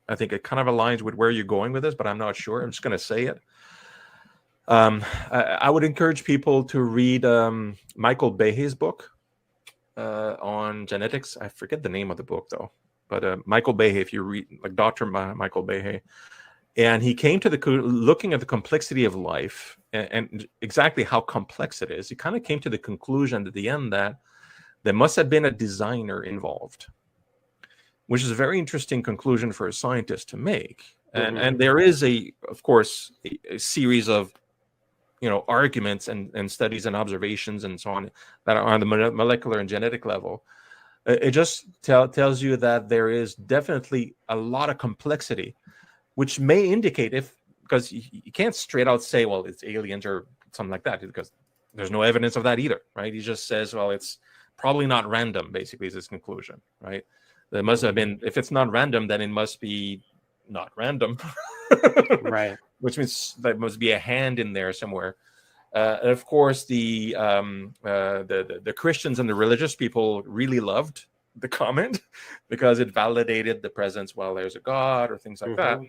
I think it kind of aligns with where you're going with this, but I'm not sure. I'm just going to say it. I would encourage people to read Michael Behe's book on genetics. I forget the name of the book though, but Michael Behe, if you read like Dr. Michael Behe, and he came to looking at the complexity of life and exactly how complex it is. He kind of came to the conclusion at the end that there must have been a designer involved, which is a very interesting conclusion for a scientist to make. And there is of course, a series of arguments and studies and observations and so on that are on the molecular and genetic level. It just tells you that there is definitely a lot of complexity, which may indicate because you can't straight out say, well, it's aliens or something like that, because there's no evidence of that either, right? He just says, well, it's probably not random, basically, is his conclusion, right? There must have been, if it's not random, then it must be not random. Right. Which means there must be a hand in there somewhere. And of course, the Christians and the religious people really loved the comment because it validated the presence, well, there's a God or things like that.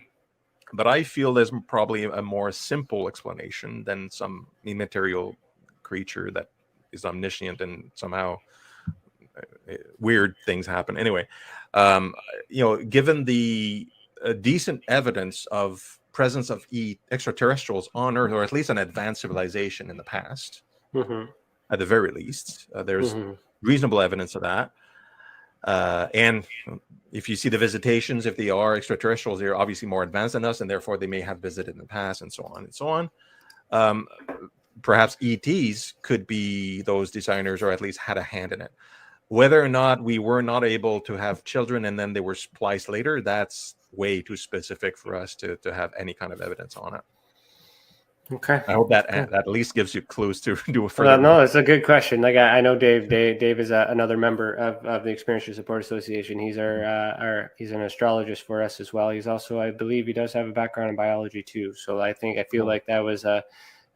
But I feel there's probably a more simple explanation than some immaterial creature that is omniscient and somehow weird things happen. Anyway, given the decent evidence of presence of extraterrestrials on Earth, or at least an advanced civilization in the past, at the very least, there's reasonable evidence of that. And if you see the visitations, if they are extraterrestrials, they're obviously more advanced than us, and therefore they may have visited in the past, and so on and so on. Perhaps ETs could be those designers, or at least had a hand in it. Whether or not we were not able to have children and then they were spliced later, that's way too specific for us to have any kind of evidence on it. Okay. I hope that at least gives you clues to do a further. No, it's a good question. Like I know Dave is another member of the Experiencers Support Association. He's he's an astrologist for us as well. He's also, I believe, he does have a background in biology too. So I feel like that was a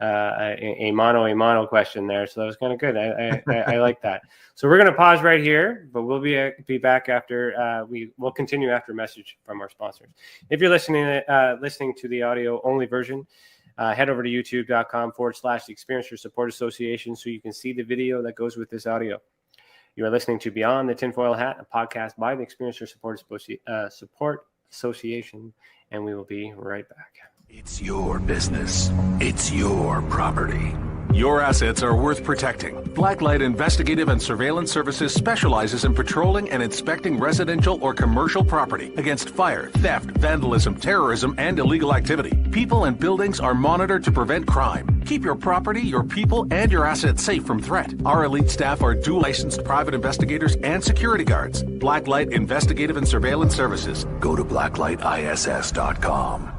mono question there. So that was kind of good. I like that. So we're going to pause right here, but we'll be back after we'll continue after a message from our sponsors. If you're listening to the audio only version, head over to youtube.com/the Experiencers Support Association so you can see the video that goes with this audio. You are listening to Beyond the Tinfoil Hat, a podcast by the Experiencers Support Association, and we will be right back. It's your business. It's your property. Your assets are worth protecting. Blacklight Investigative and Surveillance Services specializes in patrolling and inspecting residential or commercial property against fire, theft, vandalism, terrorism, and illegal activity. People and buildings are monitored to prevent crime. Keep your property, your people, and your assets safe from threat. Our elite staff are dual licensed private investigators and security guards. Blacklight Investigative and Surveillance Services. Go to blacklightiss.com.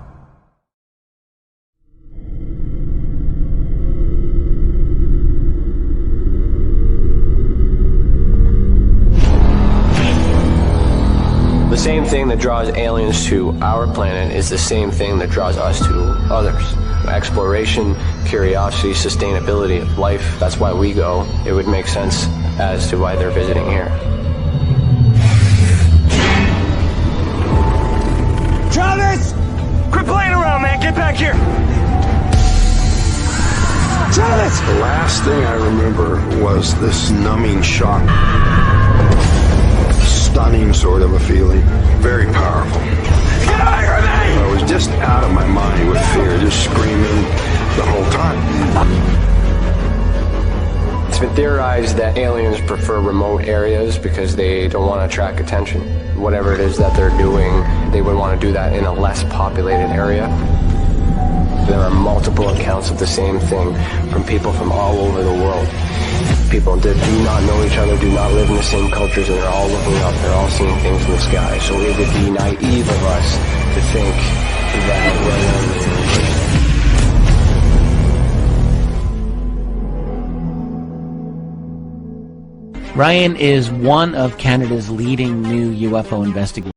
The same thing that draws aliens to our planet is the same thing that draws us to others. Exploration, curiosity, sustainability of life. That's why we go. It would make sense as to why they're visiting here. Travis! Quit playing around, man. Get back here. Travis! The last thing I remember was this numbing shock. Stunning sort of a feeling. Very powerful. Get away from me! I was just out of my mind with fear, just screaming the whole time. It's been theorized that aliens prefer remote areas because they don't want to attract attention. Whatever it is that they're doing, they would want to do that in a less populated area. There are multiple accounts of the same thing from people from all over the world. People that do not know each other, do not live in the same cultures, and they're all looking up. They're all seeing things in the sky. So it would be naive of us to think that we're alone. Ryan is one of Canada's leading new UFO investigators.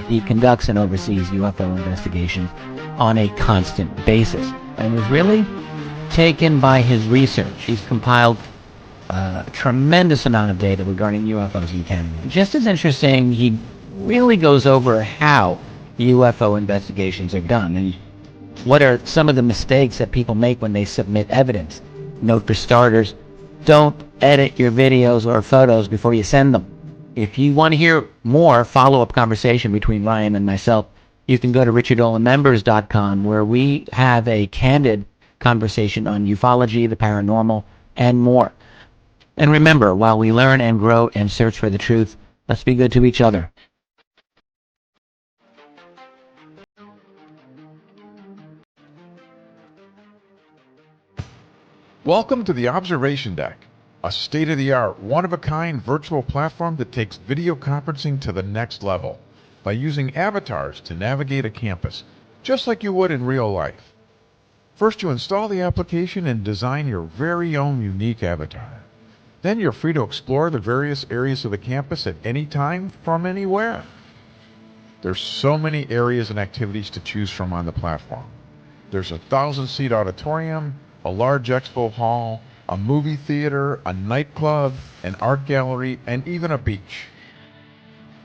He conducts and oversees UFO investigations on a constant basis and was really taken by his research. He's compiled a tremendous amount of data regarding UFOs in Canada. Just as interesting, he really goes over how UFO investigations are done and what are some of the mistakes that people make when they submit evidence. Note for starters, don't edit your videos or photos before you send them. If you want to hear more follow-up conversation between Ryan and myself, you can go to richardolanmembers.com, where we have a candid conversation on ufology, the paranormal, and more. And remember, while we learn and grow and search for the truth, let's be good to each other. Welcome to the Observation Deck, a state-of-the-art, one-of-a-kind virtual platform that takes video conferencing to the next level by using avatars to navigate a campus, just like you would in real life. First, you install the application and design your very own unique avatar. Then you're free to explore the various areas of the campus at any time from anywhere. There's so many areas and activities to choose from on the platform. There's a 1,000-seat auditorium, a large expo hall, a movie theater, a nightclub, an art gallery, and even a beach.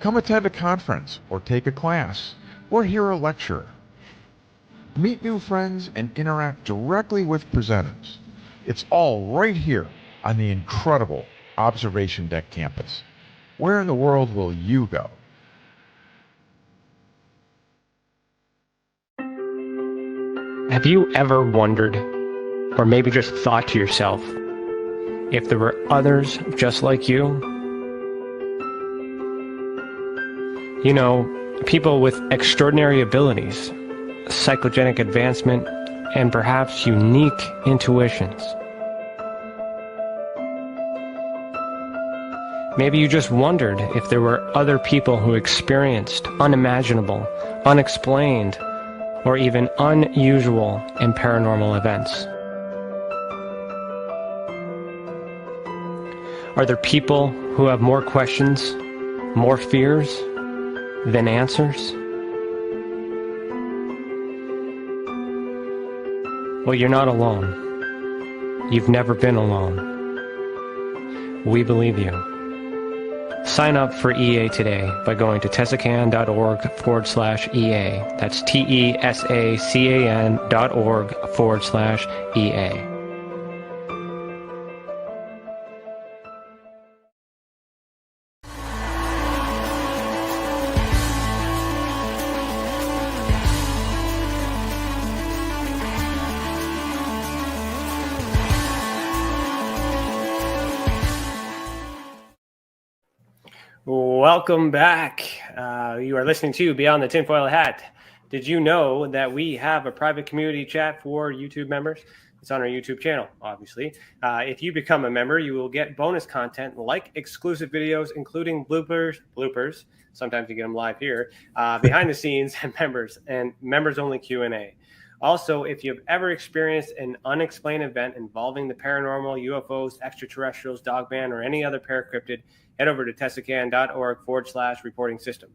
Come attend a conference, or take a class, or hear a lecture. Meet new friends and interact directly with presenters. It's all right here on the incredible Observation Deck campus. Where in the world will you go? Have you ever wondered, or maybe just thought to yourself, if there were others just like you? You know, people with extraordinary abilities, psychogenic advancement, and perhaps unique intuitions. Maybe you just wondered if there were other people who experienced unimaginable, unexplained, or even unusual and paranormal events. Are there people who have more questions, more fears than answers? Well, you're not alone. You've never been alone. We believe you. Sign up for EA today by going to tesacan.org/EA. That's TESACAN.org/EA. Welcome back. You are listening to Beyond the Tinfoil Hat. Did you know that we have a private community chat for YouTube members? It's on our YouTube channel, obviously. If you become a member, you will get bonus content like exclusive videos, including bloopers. Sometimes you get them live here, behind the scenes, and members-only Q&A. Also, if you've ever experienced an unexplained event involving the paranormal, UFOs, extraterrestrials, dogman, or any other paracryptid, head over to tesacan.org/reporting system.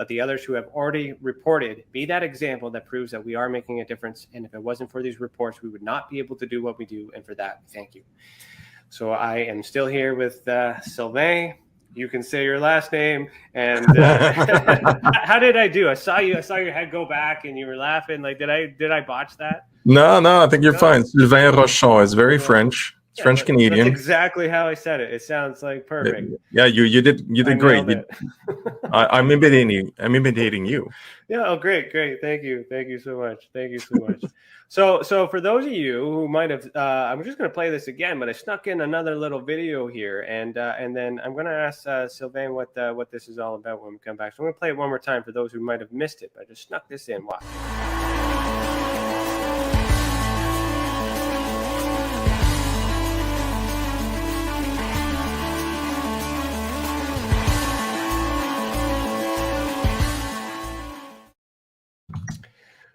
Let the others who have already reported be that example that proves that we are making a difference. And if it wasn't for these reports, we would not be able to do what we do. And for that, thank you. So I am still here with Sylvain. You can say your last name. And how did I do? I saw your head go back and you were laughing. Like, did I botch that? No, I think you're fine. Sylvain Rochon is very French. It's French Canadian. That's exactly how I said it. It sounds like perfect. Yeah, you did great. I'm imitating you. Yeah. Oh, great. Thank you so much. So for those of you who might have, I'm just going to play this again, but I snuck in another little video here, and then I'm going to ask Sylvain what this is all about when we come back. So I'm going to play it one more time for those who might have missed it. But I just snuck this in. Watch.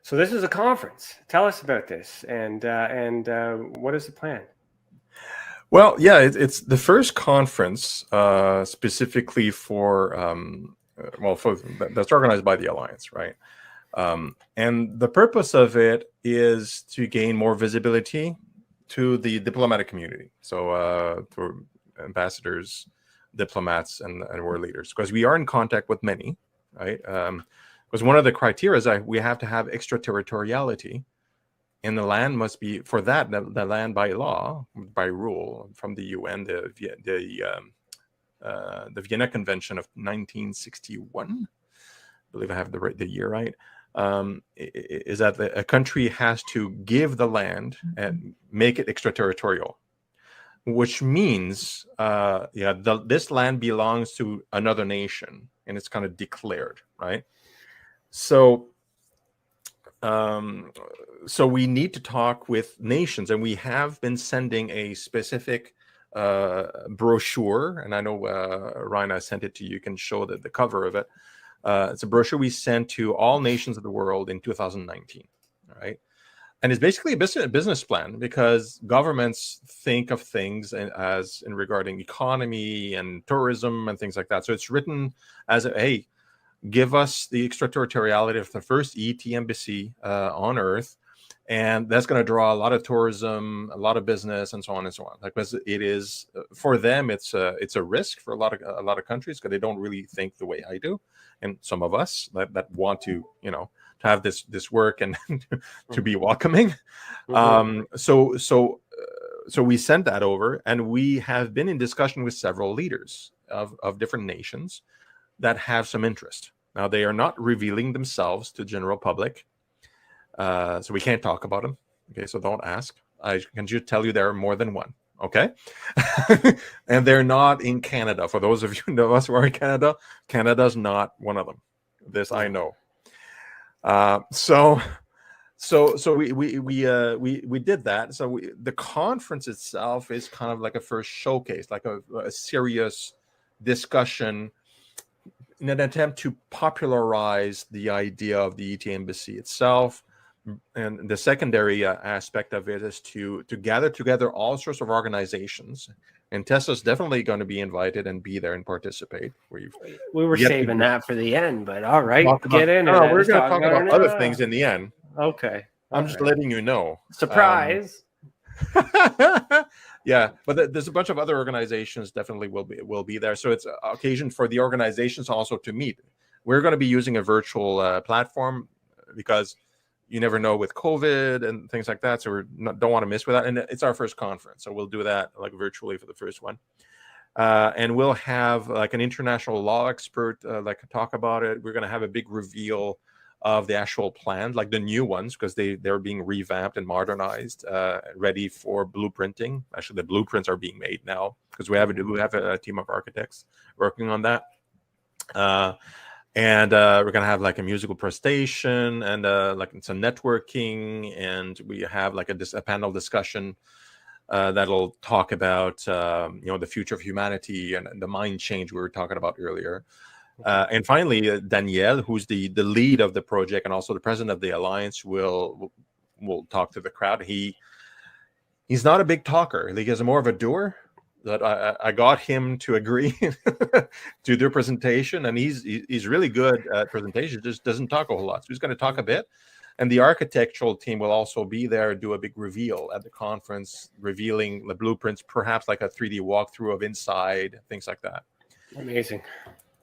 So this is a conference. Tell us about this, and what is the plan? Well, yeah, it's the first conference specifically for that's organized by the Alliance, right? And the purpose of it is to gain more visibility to the diplomatic community, so to ambassadors, diplomats, and world leaders, because we are in contact with many, right? Because one of the criteria is that we have to have extraterritoriality, and the land must be, for that, the land by law, by rule from the UN, the Vienna Convention of 1961, I believe I have the year right, is that a country has to give the land and make it extraterritorial, which means, this land belongs to another nation, and it's kind of declared, right? So we need to talk with nations, and we have been sending a specific brochure, and I know Ryan, I sent it to you. You can show the cover of it. It's a brochure we sent to all nations of the world in 2019, right? And it's basically a business plan, because governments think of things as in regarding economy and tourism and things like that. So it's written as hey, give us the extraterritoriality of the first ET embassy on Earth, and that's going to draw a lot of tourism, a lot of business, and so on and so on. Because it is, for them, it's a risk for a lot of countries, because they don't really think the way I do, and some of us that want to to have this work and to be welcoming. So we sent that over, and we have been in discussion with several leaders of different nations that have some interest. Now, they are not revealing themselves to the general public, so we can't talk about them. Okay, so don't ask. I can just tell you there are more than one. Okay, and they're not in Canada. For those of you who know us who are in Canada, Canada's not one of them. This I know. So we did that. So the conference itself is kind of like a first showcase, like a serious discussion in an attempt to popularize the idea of the ET embassy itself. And the secondary aspect of it is to gather together all sorts of organizations. And Tessa's definitely going to be invited and be there and participate. We were saving that for the end, but all right, get in. No, we're going to talk about other things in the end. Okay. I'm just letting you know. Surprise. Yeah, but there's a bunch of other organizations definitely will be there. So it's an occasion for the organizations also to meet. We're going to be using a virtual platform, because you never know with COVID and things like that. So don't want to miss with that. And it's our first conference, so we'll do that like virtually for the first one. And we'll have like an international law expert talk about it. We're going to have a big reveal of the actual plans, like the new ones, because they're being revamped and modernized, ready for blueprinting. Actually, the blueprints are being made now, because we have a team of architects working on that. And we're gonna have like a musical presentation and like some networking, and we have like a panel discussion that'll talk about the future of humanity and the mind change we were talking about earlier. And finally, Danielle, who's the lead of the project and also the president of the Alliance, will talk to the crowd. He's not a big talker. He is more of a doer. that I got him to agree to do a presentation, and he's really good at presentation, just doesn't talk a whole lot. So he's going to talk a bit. And the architectural team will also be there, do a big reveal at the conference, revealing the blueprints, perhaps like a 3D walkthrough of inside, things like that. Amazing.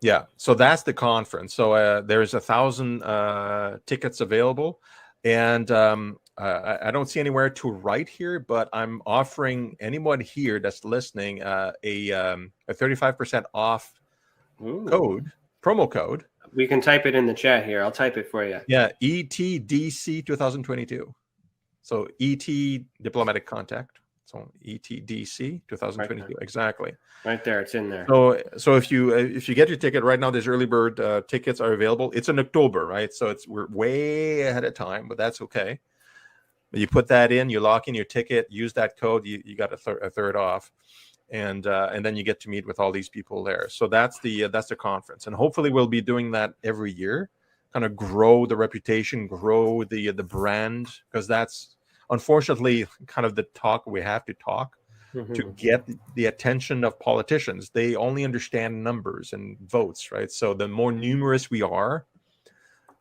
Yeah, so that's the conference. So there's 1,000 tickets available, and I don't see anywhere to write here, but I'm offering anyone here that's listening a 35% off promo code. We can type it in the chat here. I'll type it for you. Yeah, ETDC 2022. So ET Diplomatic Contact. So ETDC 2022. Right, exactly. Right there, it's in there. So if you get your ticket right now, there's early bird tickets are available. It's in October, right? So we're way ahead of time, but that's okay. You put that in, you lock in your ticket, use that code, you got a third off. And then you get to meet with all these people there. So that's the conference, and hopefully we'll be doing that every year, kind of grow the reputation, grow the brand, because that's unfortunately kind of the talk we have to talk to get the attention of politicians. They only understand numbers and votes, right? So the more numerous we are,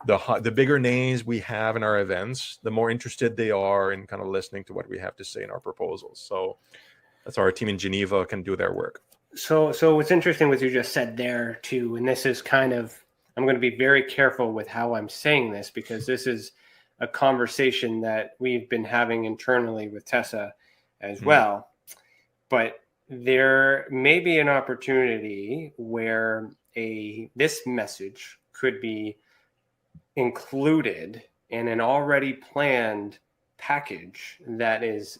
the bigger names we have in our events, the more interested they are in kind of listening to what we have to say in our proposals. So that's how our team in Geneva can do their work. So what's interesting what you just said there too, and this is kind of, I'm going to be very careful with how I'm saying this, because this is a conversation that we've been having internally with Tessa as well. But there may be an opportunity where this message could be included in an already planned package that is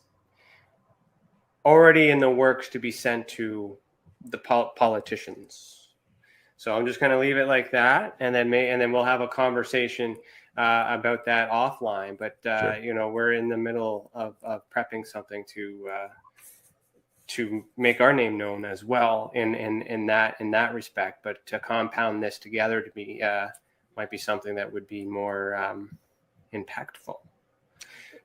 already in the works to be sent to the politicians. So I'm just going to leave it like that, and then we'll have a conversation about that offline. But sure. We're in the middle of prepping something to make our name known as well in that respect. But to compound this together to be might be something that would be more impactful.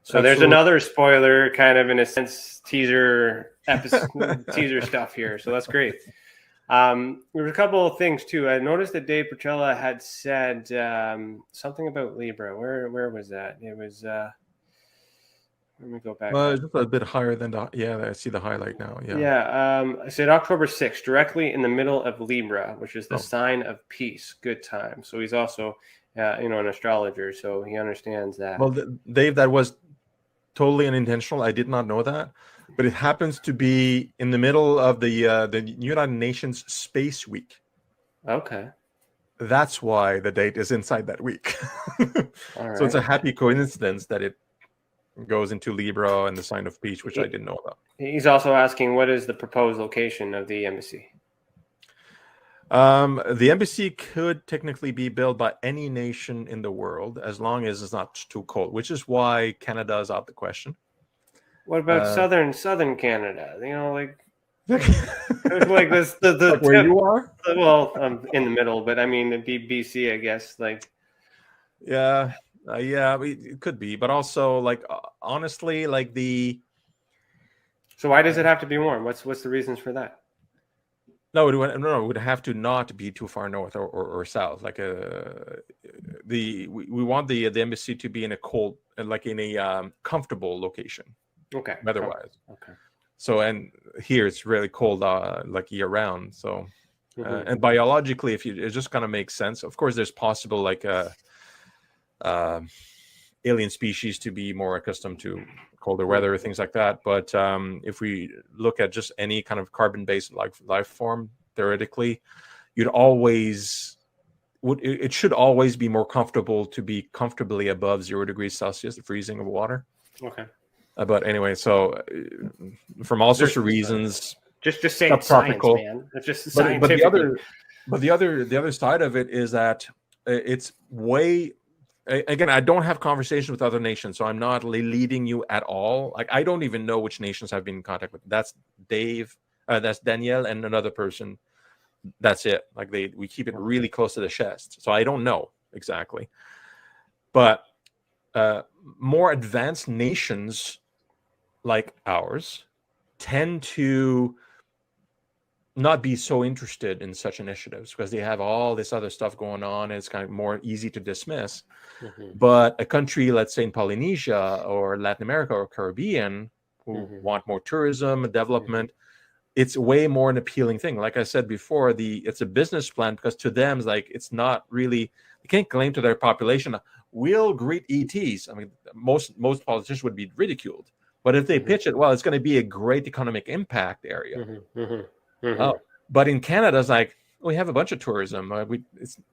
So there's another spoiler, kind of in a sense, teaser stuff here. So that's great. There were a couple of things too. I noticed that Dave Petrella had said something about Libra. Where was that? It was. Let me go back. It's just a bit higher than I see the highlight now. Yeah. Yeah. I said October 6th, directly in the middle of Libra, which is the sign of peace, good time. So he's also, an astrologer, so he understands that. Well, Dave, that was totally unintentional. I did not know that, but it happens to be in the middle of the United Nations Space Week. Okay. That's why the date is inside that week. All right. So it's a happy coincidence that it goes into Libra and the sign of peace, which I didn't know about. He's also asking, what is the proposed location of the embassy? The embassy could technically be built by any nation in the world, as long as it's not too cold, which is why Canada is out the question. What about southern Canada? Like like this the where you are? Well, I'm in the middle, but I mean it'd be BC, I guess. Like yeah, it could be, but also honestly, So why does it have to be warm? What's the reasons for that? No, it would have to not be too far north or south. We want the embassy to be in a cold, in a comfortable location. Okay. Weather-wise. Okay. So, and here it's really cold, year round. So, and biologically, it just kind of makes sense. Of course, there's possible alien species to be more accustomed to colder weather, things like that. But if we look at just any kind of carbon-based life form, theoretically, it should always be more comfortable to be comfortably above 0 degrees Celsius, the freezing of water. Okay. But anyway, so from all sorts of reasons, just say it's science, man. It's just scientific. But the other side of it is that it's way. Again, I don't have conversations with other nations, so I'm not leading you at all. I don't even know which nations I've been in contact with. That's Dave, that's Danielle, and another person. That's it. We keep it really close to the chest, so I don't know exactly. But more advanced nations like ours tend to not be so interested in such initiatives because they have all this other stuff going on, and it's kind of more easy to dismiss. But a country, let's say in Polynesia or Latin America or Caribbean, who want more tourism, development, it's way more an appealing thing. Like I said before, it's a business plan, because to them, it's not really, they can't claim to their population, we'll greet ETs. I mean, most politicians would be ridiculed. But if they pitch it, well, it's going to be a great economic impact area. But in Canada, it's like, we have a bunch of tourism.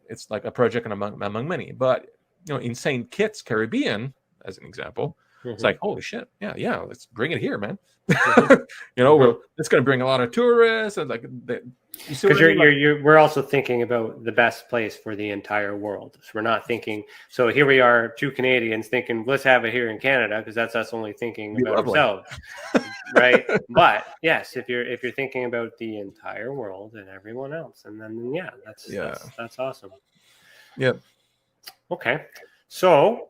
It's like a project among many. But in St. Kitts, Caribbean, as an example, it's like, holy shit, yeah, let's bring it here, man. It's going to bring a lot of tourists, and because we're also thinking about the best place for the entire world. So we're not thinking. So here we are, two Canadians thinking, let's have it here in Canada, because that's us only thinking about ourselves, right? But yes, if you're thinking about the entire world and everyone else, and then that's awesome. Yep. Okay, so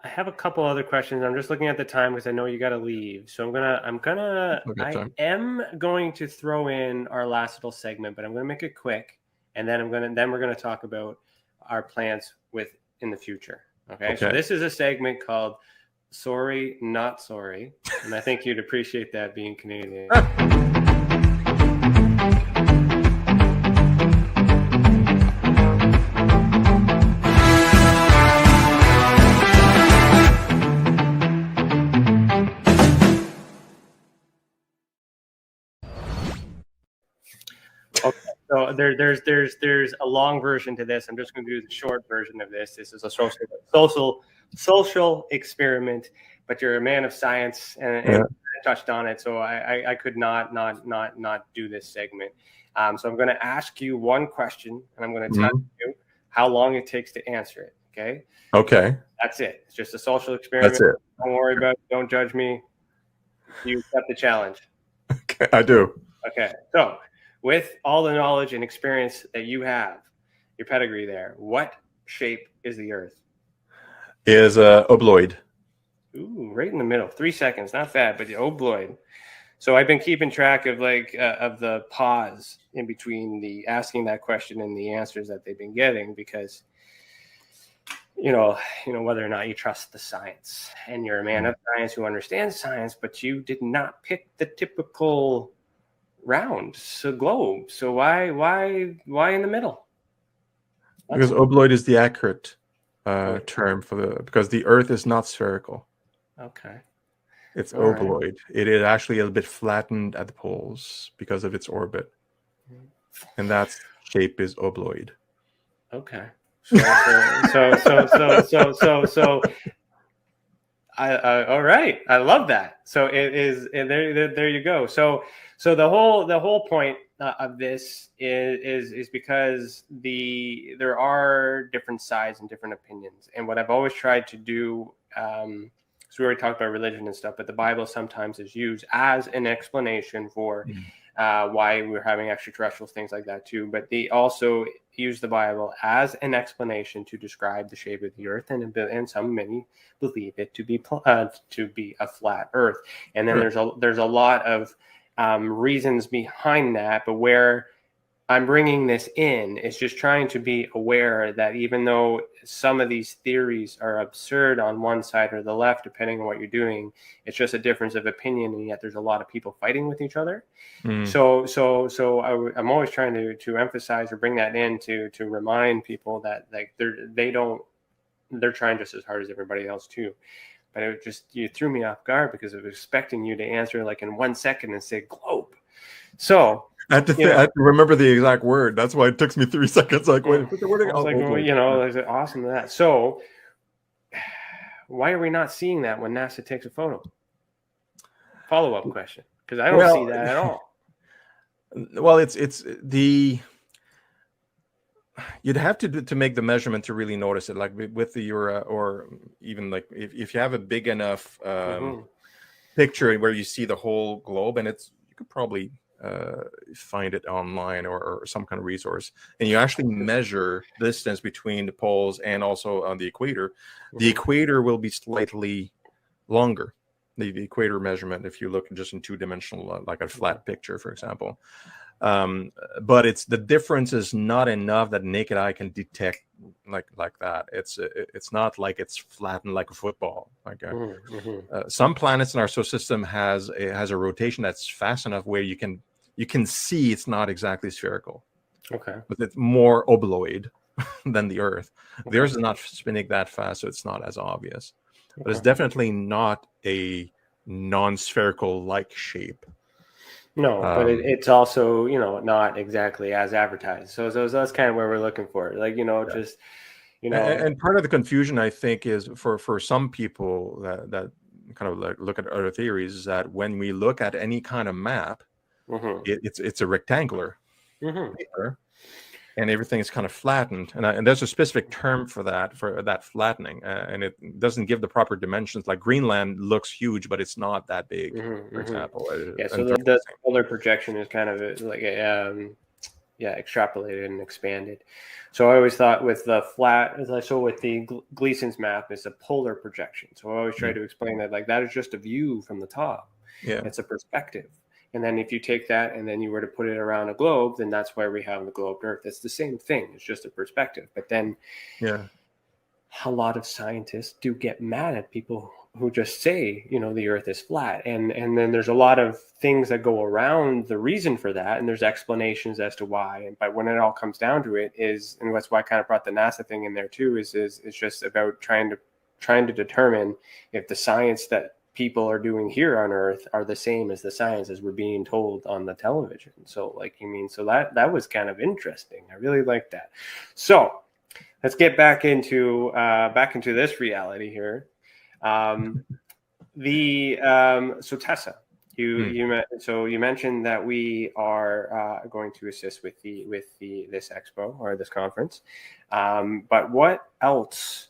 I have a couple other questions. I'm just looking at the time because I know you got to leave. So I am going to throw in our last little segment, but I'm going to make it quick, and then we're going to talk about our plans in the future. Okay. So this is a segment called "Sorry, Not Sorry," and I think you'd appreciate that, being Canadian. Okay, so there's a long version to this. I'm just going to do the short version of this. This is a social experiment, but you're a man of science and touched on it, so I could not do this segment. So I'm going to ask you one question, and I'm going to tell you how long it takes to answer it. Okay. Okay. That's it. It's just a social experiment. That's it. Don't worry about it. Don't judge me. You accept the challenge. Okay, I do. Okay. So, with all the knowledge and experience that you have, your pedigree there, what shape is the Earth? Is obloid. Ooh, right in the middle. 3 seconds. Not bad, but the obloid. So I've been keeping track of of the pause in between the asking that question and the answers that they've been getting, because whether or not you trust the science, and you're a man of science who understands science, but you did not pick the typical round, globe. So why in the middle? Because obloid is the accurate term because the Earth is not spherical. Okay. It's obloid. Right. It is actually a little bit flattened at the poles because of its orbit, and that shape is obloid. Okay. So all right. I love that. So it is, and there you go. So the whole point of this is because there are different sides and different opinions. And what I've always tried to do, so we already talked about religion and stuff, but the Bible sometimes is used as an explanation for why we're having extraterrestrials, things like that too. But they also use the Bible as an explanation to describe the shape of the Earth, and many believe it to be a flat Earth. And then there's a lot of reasons behind that, but where I'm bringing this in is just trying to be aware that even though some of these theories are absurd on one side or the left, depending on what you're doing, it's just a difference of opinion, and yet there's a lot of people fighting with each other. So I'm always trying to emphasize or bring that in to remind people that they're trying just as hard as everybody else too. But you threw me off guard because I was expecting you to answer like in 1 second and say globe. So I had to remember the exact word. That's why it took me 3 seconds. Like, wait, what's the word? It's awesome that. So why are we not seeing that when NASA takes a photo? Follow-up question, because I don't see that at all. Well, you'd have to make the measurement to really notice it, like with the or even like if you have a big enough picture where you see the whole globe, and you could probably find it online or some kind of resource, and you actually measure the distance between the poles and also on the equator. The equator will be slightly longer the equator measurement if you look just in two-dimensional, like a flat picture, for example. But the difference is not enough that naked eye can detect like that. It's not like it's flattened like a football. Like some planets in our solar system has a rotation that's fast enough where you can see it's not exactly spherical. Okay. But it's more obloid than the Earth. The Earth is not spinning that fast, so it's not as obvious. But it's definitely not a non-spherical like shape. No, but it's also, not exactly as advertised. So that's kind of where we're looking for. Like, just, And part of the confusion, I think, is for some people that kind of like look at other theories, is that when we look at any kind of map, it's a rectangular paper, and everything is kind of flattened. And there's a specific term for that flattening, and it doesn't give the proper dimensions. Like Greenland looks huge, but it's not that big, for example. Yeah, so the solar projection is kind of like extrapolated and expanded. So I always thought with the with the Gleason's map, it's a polar projection. So I always try to explain that like that is just a view from the top. Yeah, it's a perspective. And then if you take that and then you were to put it around a globe, then that's why we have the globe Earth. It's the same thing. It's just a perspective. But then a lot of scientists do get mad at people who just say, the Earth is flat. And then there's a lot of things that go around the reason for that. And there's explanations as to why. But when it all comes down to it and that's why I kind of brought the NASA thing in there too, is it's just about trying to determine if the science that people are doing here on Earth are the same as the science as we're being told on the television. So so that was kind of interesting. I really like that. So let's get back into this reality here. So Tessa, you mentioned that we are going to assist with this expo or this conference, but what else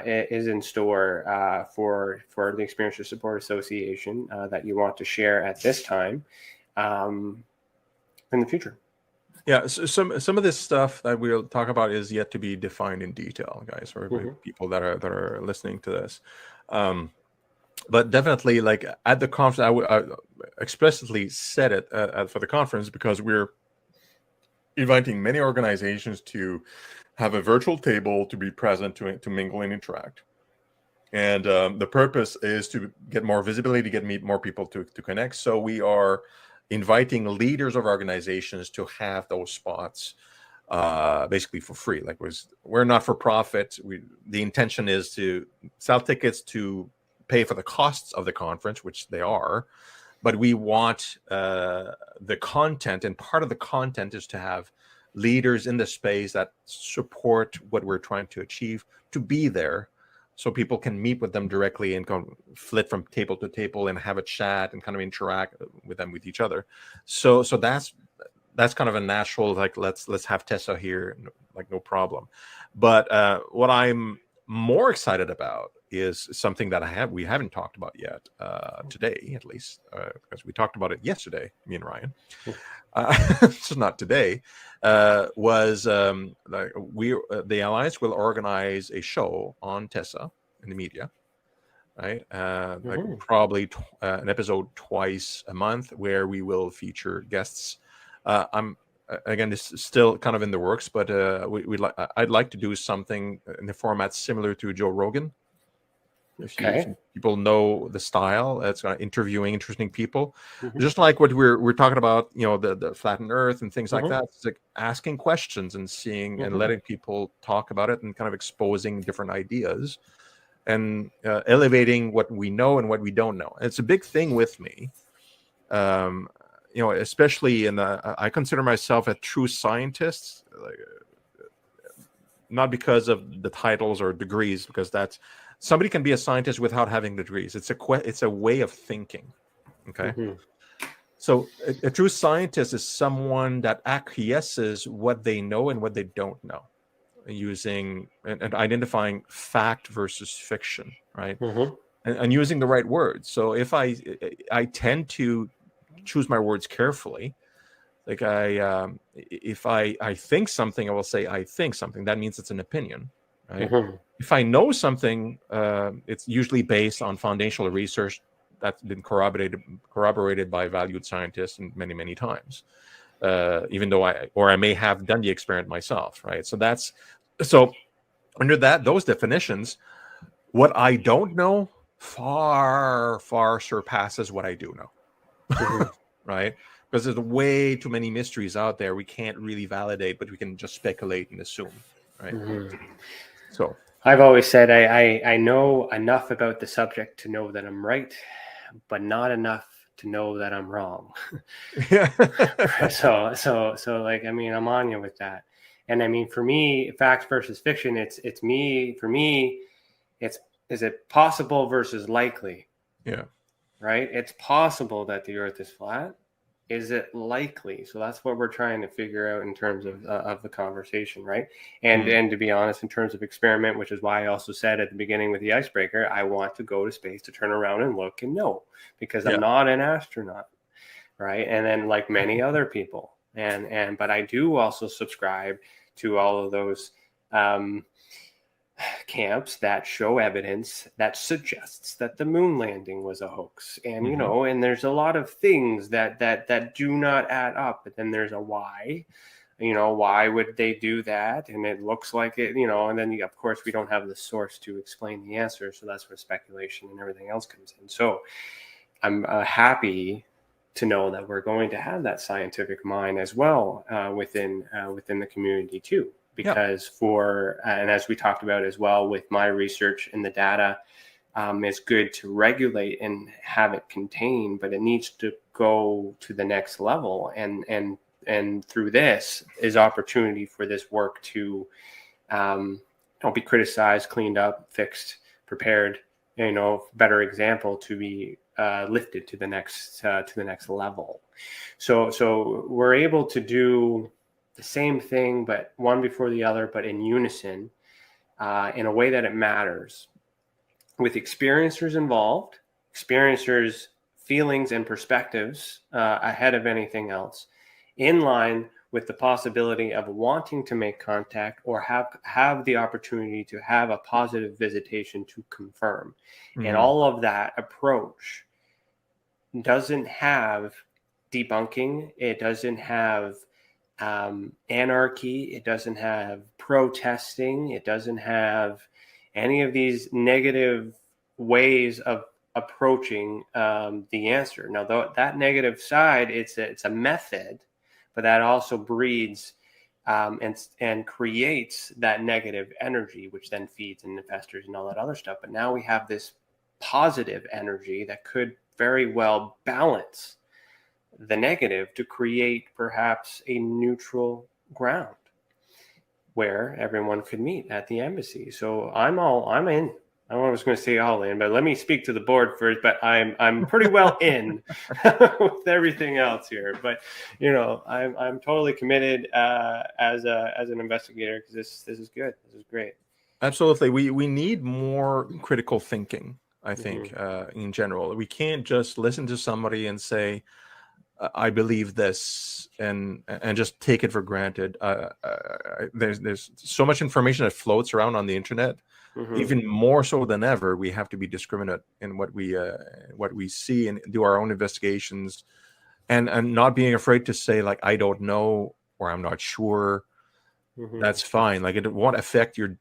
is in store for the Experiential Support Association that you want to share at this time in the future? Yeah, so some of this stuff that we'll talk about is yet to be defined in detail, guys, for people that are listening to this. But definitely, like at the conference, I explicitly said it for the conference because we're inviting many organizations to have a virtual table to be present, to mingle and interact. And the purpose is to get more visibility, to meet more people to connect. So we are inviting leaders of organizations to have those spots basically for free. Like we're not for profit. The intention is to sell tickets to pay for the costs of the conference, which they are, but we want the content, and part of the content is to have leaders in the space that support what we're trying to achieve to be there, so people can meet with them directly and flit from table to table and have a chat and kind of interact with them with each other. So that's kind of a natural, like let's have Tessa here, like no problem. But what I'm more excited about is something that we haven't talked about yet today, at least, because we talked about it yesterday, me and Ryan. So not today. Was the Alliance will organize a show on Tessa in the media, right? Like probably an episode twice a month where we will feature guests. Again, this is still kind of in the works, but I'd like to do something in the format similar to Joe Rogan. If people know the style, it's interviewing interesting people, just like what we're talking about, the flattened Earth and things like that. It's like asking questions and seeing and letting people talk about it and kind of exposing different ideas and elevating what we know and what we don't know. And it's a big thing with me, especially I consider myself a true scientist, not because of the titles or degrees, because somebody can be a scientist without having the degrees. It's a way of thinking. Okay. So a true scientist is someone that acquiesces what they know and what they don't know, using and identifying fact versus fiction, right? And using the right words. So if I tend to choose my words carefully, like if I think something, I will say I think something. That means it's an opinion, right? If I know something, it's usually based on foundational research that's been corroborated by valued scientists and many times. Even though I may have done the experiment myself, right? So under those definitions, what I don't know far surpasses what I do know, right? Because there's way too many mysteries out there we can't really validate, but we can just speculate and assume, right? So I've always said I know enough about the subject to know that I'm right, but not enough to know that I'm wrong. yeah. so like, I mean, I'm on you with that. And I mean, for me, facts versus fiction, for me, is it possible versus likely? Yeah. Right? It's possible that the earth is flat. Is it likely? So that's what we're trying to figure out in terms of the conversation, right? And to be honest, in terms of experiment, which is why I also said at the beginning with the icebreaker, I want to go to space to turn around and look and know, because I'm not an astronaut, right? And then like many other people, but I do also subscribe to all of those camps that show evidence that suggests that the moon landing was a hoax, and you know, and there's a lot of things that do not add up. But then there's a why. You know, why would they do that? And it looks like it, you know, and then of course we don't have the source to explain the answer, so that's where speculation and everything else comes in. So I'm happy to know that we're going to have that scientific mind as well within the community too. Because and as we talked about as well with my research and the data, it's good to regulate and have it contained, but it needs to go to the next level. And through this is opportunity for this work to don't be criticized, cleaned up, fixed, prepared, you know, better example to be lifted to the next level. So we're able to do the same thing, but one before the other, but in unison, in a way that it matters, with experiencers involved, experiencers' feelings and perspectives ahead of anything else, in line with the possibility of wanting to make contact or have the opportunity to have a positive visitation to confirm. And all of that approach doesn't have debunking. It doesn't have anarchy. It doesn't have protesting. It doesn't have any of these negative ways of approaching the answer. Now, that negative side, it's a method, but that also breeds and creates that negative energy, which then feeds in investors and all that other stuff. But now we have this positive energy that could very well balance the negative to create perhaps a neutral ground where everyone could meet at the embassy. So I'm in. I was going to say all in, but let me speak to the board first. But I'm pretty well in with everything else here. But you know, I'm totally committed as an investigator, because this is good. This is great. Absolutely, we need more critical thinking. I think in general, we can't just listen to somebody and say, I believe this, and just take it for granted. There's so much information that floats around on the internet. Even more so than ever, we have to be discriminate in what we see and do our own investigations, and not being afraid to say, like, I don't know, or I'm not sure. That's fine. Like, it won't affect your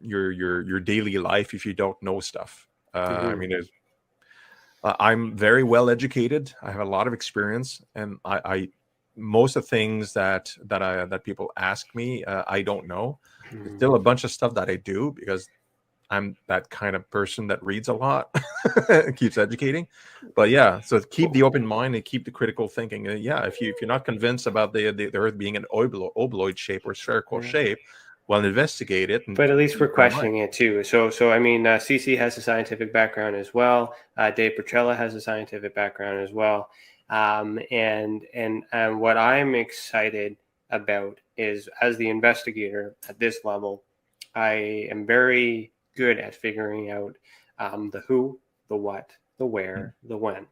daily life if you don't know stuff. I mean, I'm very well educated. I have a lot of experience, and I most of the things that people ask me, I don't know. There's still a bunch of stuff that I do because I'm that kind of person that reads a lot, keeps educating. But yeah, so keep the open mind and keep the critical thinking. If you're not convinced about the Earth being an oblong shape or spherical shape, well, investigate it. But at least we're questioning it too. So I mean, Cece has a scientific background as well. Dave Petrella has a scientific background as well. And what I'm excited about is, as the investigator at this level, I am very good at figuring out the who, the what, the where, the when.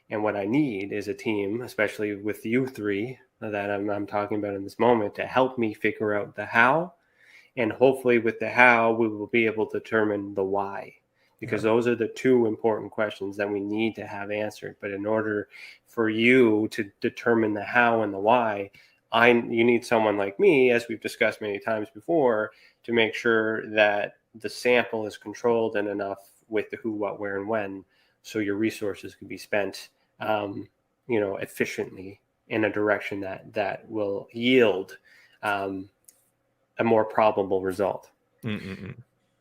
And what I need is a team, especially with you three that I'm talking about in this moment, to help me figure out the how. And hopefully with the how, we will be able to determine the why. because those are the two important questions that we need to have answered. But in order for you to determine the how and the why, you need someone like me, as we've discussed many times before, to make sure that the sample is controlled and enough with the who, what, where, and when, so your resources can be spent, efficiently in a direction that will yield a more probable result. Mm-mm-mm.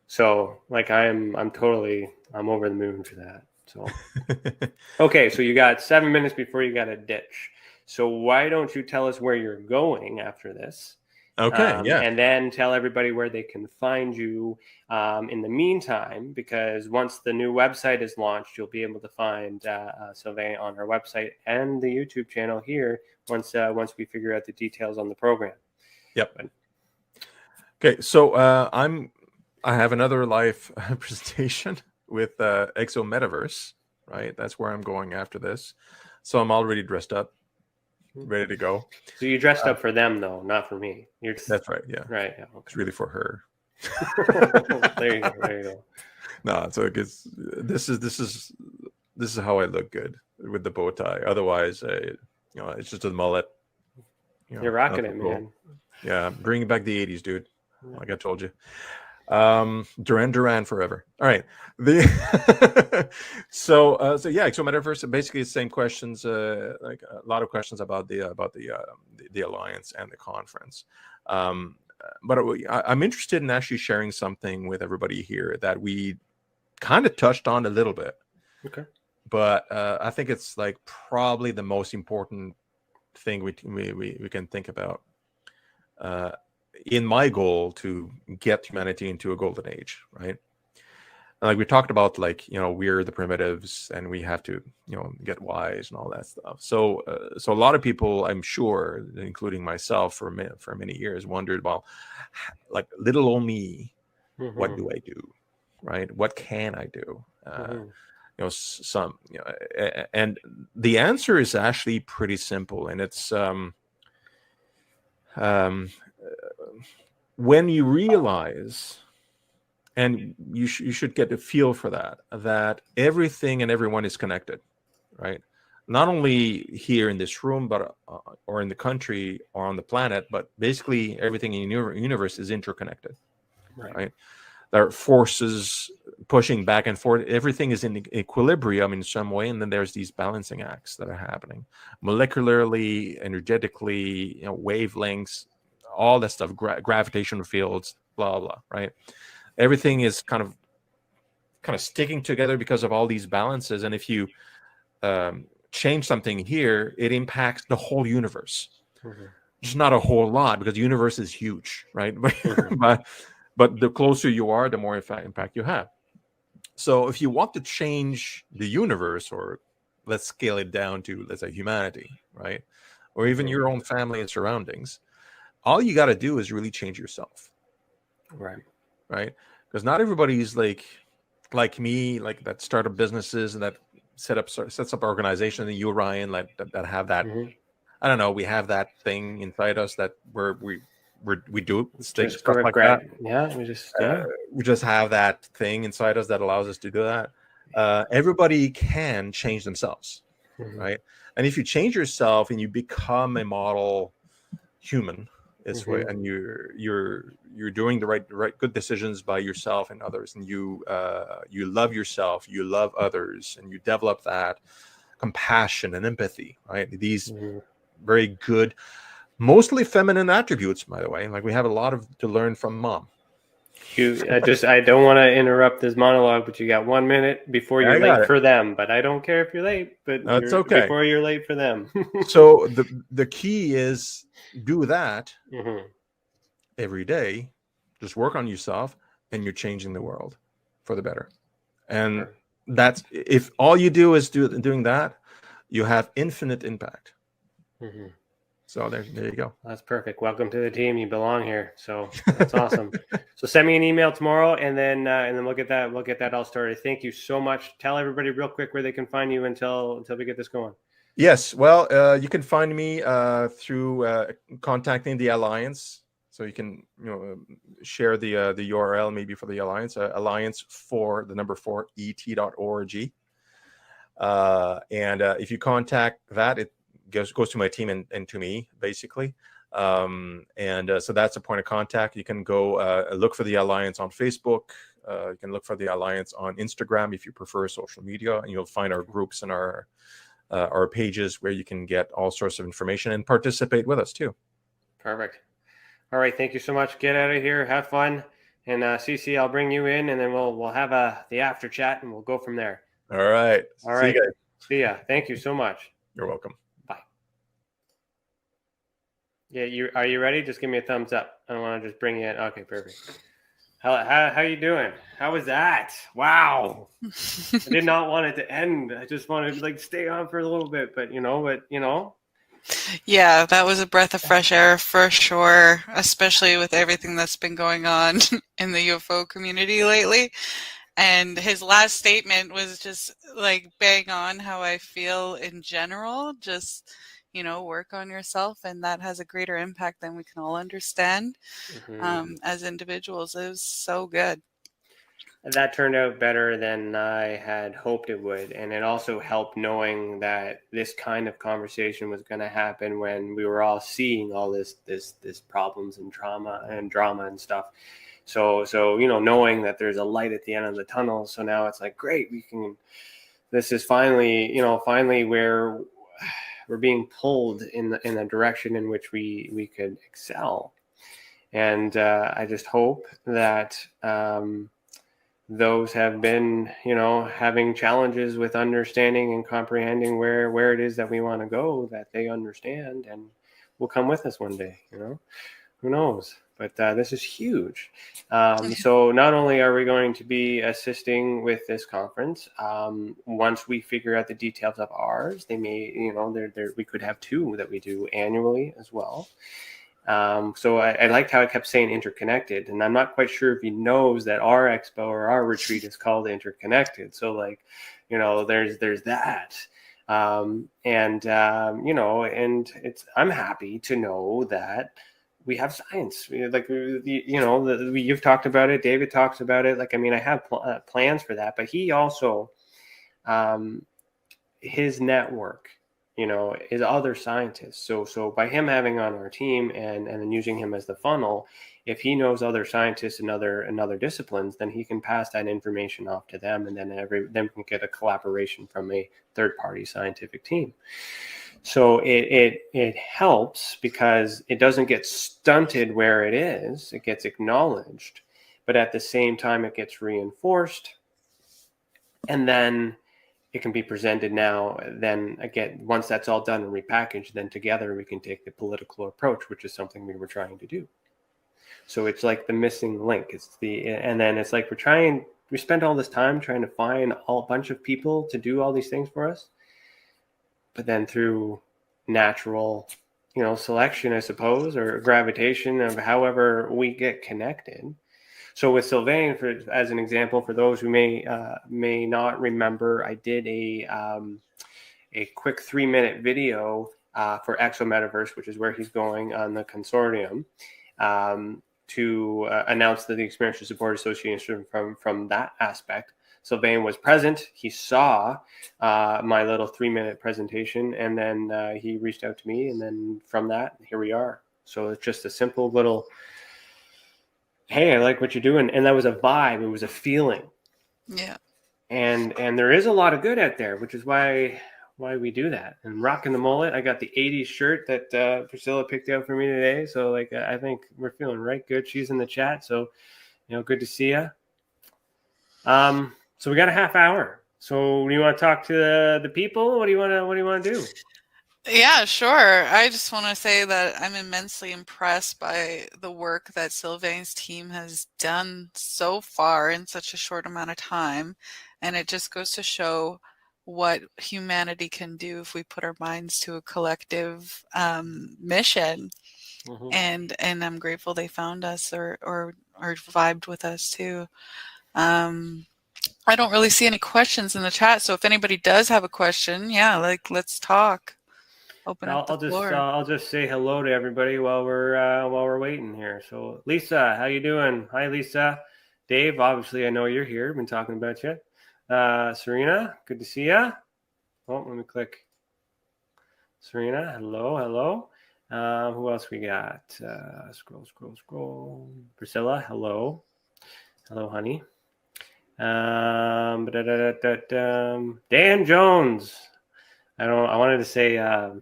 So, like, I'm over the moon for that. So, okay, so you got 7 minutes before you got to ditch. So why don't you tell us where you're going after this? Okay, yeah. And then tell everybody where they can find you in the meantime, because once the new website is launched, you'll be able to find Sylvain on our website and the YouTube channel here once we figure out the details on the program. Yep. Okay, so I have another live presentation with Exo Metaverse, right? That's where I'm going after this. So I'm already dressed up, ready to go. So you dressed up for them, though, not for me. That's right. Yeah. Right. Yeah, okay. It's really for her. There you go. There you go. No, so it's this is how I look good with the bow tie. Otherwise, it's just a mullet. You're rocking it, man. Yeah, bringing back the '80s, dude. Like I told you. Duran forever. All right. So yeah, so Metaverse, basically the same questions, like a lot of questions about the alliance and the conference. But I'm interested in actually sharing something with everybody here that we kind of touched on a little bit. Okay. But I think it's like probably the most important thing we can think about. In my goal to get humanity into a golden age, right? And like we talked about, like, we're the primitives and we have to, get wise and all that stuff. So a lot of people, I'm sure, including myself for many years, wondered, well, like little old me, what do I do, right? What can I do? And the answer is actually pretty simple, and it's when you realize, and you should get a feel for that everything and everyone is connected, right? Not only here in this room, but or in the country or on the planet, but basically everything in the universe is interconnected, right? There are forces pushing back and forth. Everything is in equilibrium in some way, and then there's these balancing acts that are happening molecularly, energetically, wavelengths, all that stuff, gravitational fields, blah blah, right? Everything is kind of sticking together because of all these balances, and if you change something here, it impacts the whole universe. Just not a whole lot, because the universe is huge, right? But the closer you are, the more impact you have. So if you want to change the universe, or let's scale it down to, let's say, humanity, right? Or even your own family and surroundings, all you got to do is really change yourself. Right? Because not everybody is like me, like that startup businesses and that sets up organizations, and you, Ryan, like that have that. I don't know. We have that thing inside us that we do stuff like that. Yeah, we just have that thing inside us that allows us to do that. Everybody can change themselves, right? And if you change yourself and you become a model human this way, and you're doing the right good decisions by yourself and others, and you love yourself, you love others, and you develop that compassion and empathy, right? These very good, mostly feminine attributes, by the way. Like, we have a lot to learn from mom. I don't want to interrupt this monologue, but you got 1 minute before you're late for them. But I don't care if you're late, but it's okay. Before you're late for them. So the key is do that every day. Just work on yourself, and you're changing the world for the better. And that's, if all you do is doing that, you have infinite impact. So there you go. That's perfect. Welcome to the team. You belong here. So that's awesome. So send me an email tomorrow, and then we'll get that all started. Thank you so much. Tell everybody real quick where they can find you until we get this going. Yes. Well, you can find me through contacting the Alliance. So you can share the URL maybe for the alliance, alliance for the number 4et.org. And if you contact that, it goes to my team and to me, basically. So that's a point of contact. You can go look for the alliance on Facebook. You can look for the alliance on Instagram if you prefer social media, and you'll find our groups and our pages where you can get all sorts of information and participate with us too. Perfect. All right, thank you so much. Get out of here, have fun, and Cece, I'll bring you in, and then we'll have the after chat, and we'll go from there. All right. All right. See you guys. See ya. Thank you so much. You're welcome. Bye. Yeah, are you ready? Just give me a thumbs up. I don't want to just bring you in. Okay, perfect. How you doing? How was that? Wow. I did not want it to end. I just wanted to stay on for a little bit, but Yeah, that was a breath of fresh air for sure, especially with everything that's been going on in the UFO community lately. And his last statement was just bang on how I feel in general. Just, work on yourself, and that has a greater impact than we can all understand as individuals. It was so good. That turned out better than I had hoped it would. And it also helped knowing that this kind of conversation was going to happen when we were all seeing all this problems and drama and stuff. So knowing that there's a light at the end of the tunnel. So now it's great, this is finally where we're being pulled in the direction in which we could excel. And I just hope that those have been, having challenges with understanding and comprehending where it is that we want to go, that they understand and will come with us one day, who knows? But this is huge. So not only are we going to be assisting with this conference, once we figure out the details of ours, they may, we could have 2 that we do annually as well. So I liked how I kept saying interconnected, and I'm not quite sure if he knows that our expo or our retreat is called interconnected. So there's that. And I'm happy to know that we have science. You've talked about it. David talks about it. I have plans for that, but he also, his network, is other scientists. So by him having on our team and then using him as the funnel, if he knows other scientists in other disciplines, then he can pass that information off to them, and then them can get a collaboration from a third-party scientific team. So it helps because it doesn't get stunted where it is. It gets acknowledged, but at the same time, it gets reinforced, and then it can be presented now. Then again, once that's all done and repackaged, then together we can take the political approach, which is something we were trying to do. So it's like the missing link. And then it's like we spent all this time trying to find a bunch of people to do all these things for us. But then through natural, selection, I suppose, or gravitation of however we get connected. So with Sylvain, as an example, for those who may not remember, I did a quick 3-minute video for CykoMetrix, which is where he's going on the consortium, to announce the Experiential Support Association from that aspect. Sylvain was present. He saw my little 3-minute presentation, and then he reached out to me, and then from that, here we are. So it's just a simple little, hey, I like what you're doing. And that was a vibe. It was a feeling. Yeah. And there is a lot of good out there, which is why we do that. And rocking the mullet, I got the 80s shirt that Priscilla picked out for me today. So I think we're feeling right good. She's in the chat. So, good to see you. So we got a half hour. So do you want to talk to the people? What do you want to do? Yeah, sure. I just want to say that I'm immensely impressed by the work that Sylvain's team has done so far in such a short amount of time. And it just goes to show what humanity can do if we put our minds to a collective mission. Mm-hmm. And I'm grateful they found us or vibed with us too. I don't really see any questions in the chat. So if anybody does have a question, let's talk. open up the floor. I'll just say hello to everybody while we're waiting here. So Lisa, how you doing? Hi, Lisa. Dave, obviously I know you're here. Been talking about you. Serena, good to see ya. Oh, let me click. Serena, hello. Who else we got? Scroll. Priscilla, hello, honey. Dan Jones. I wanted to say. What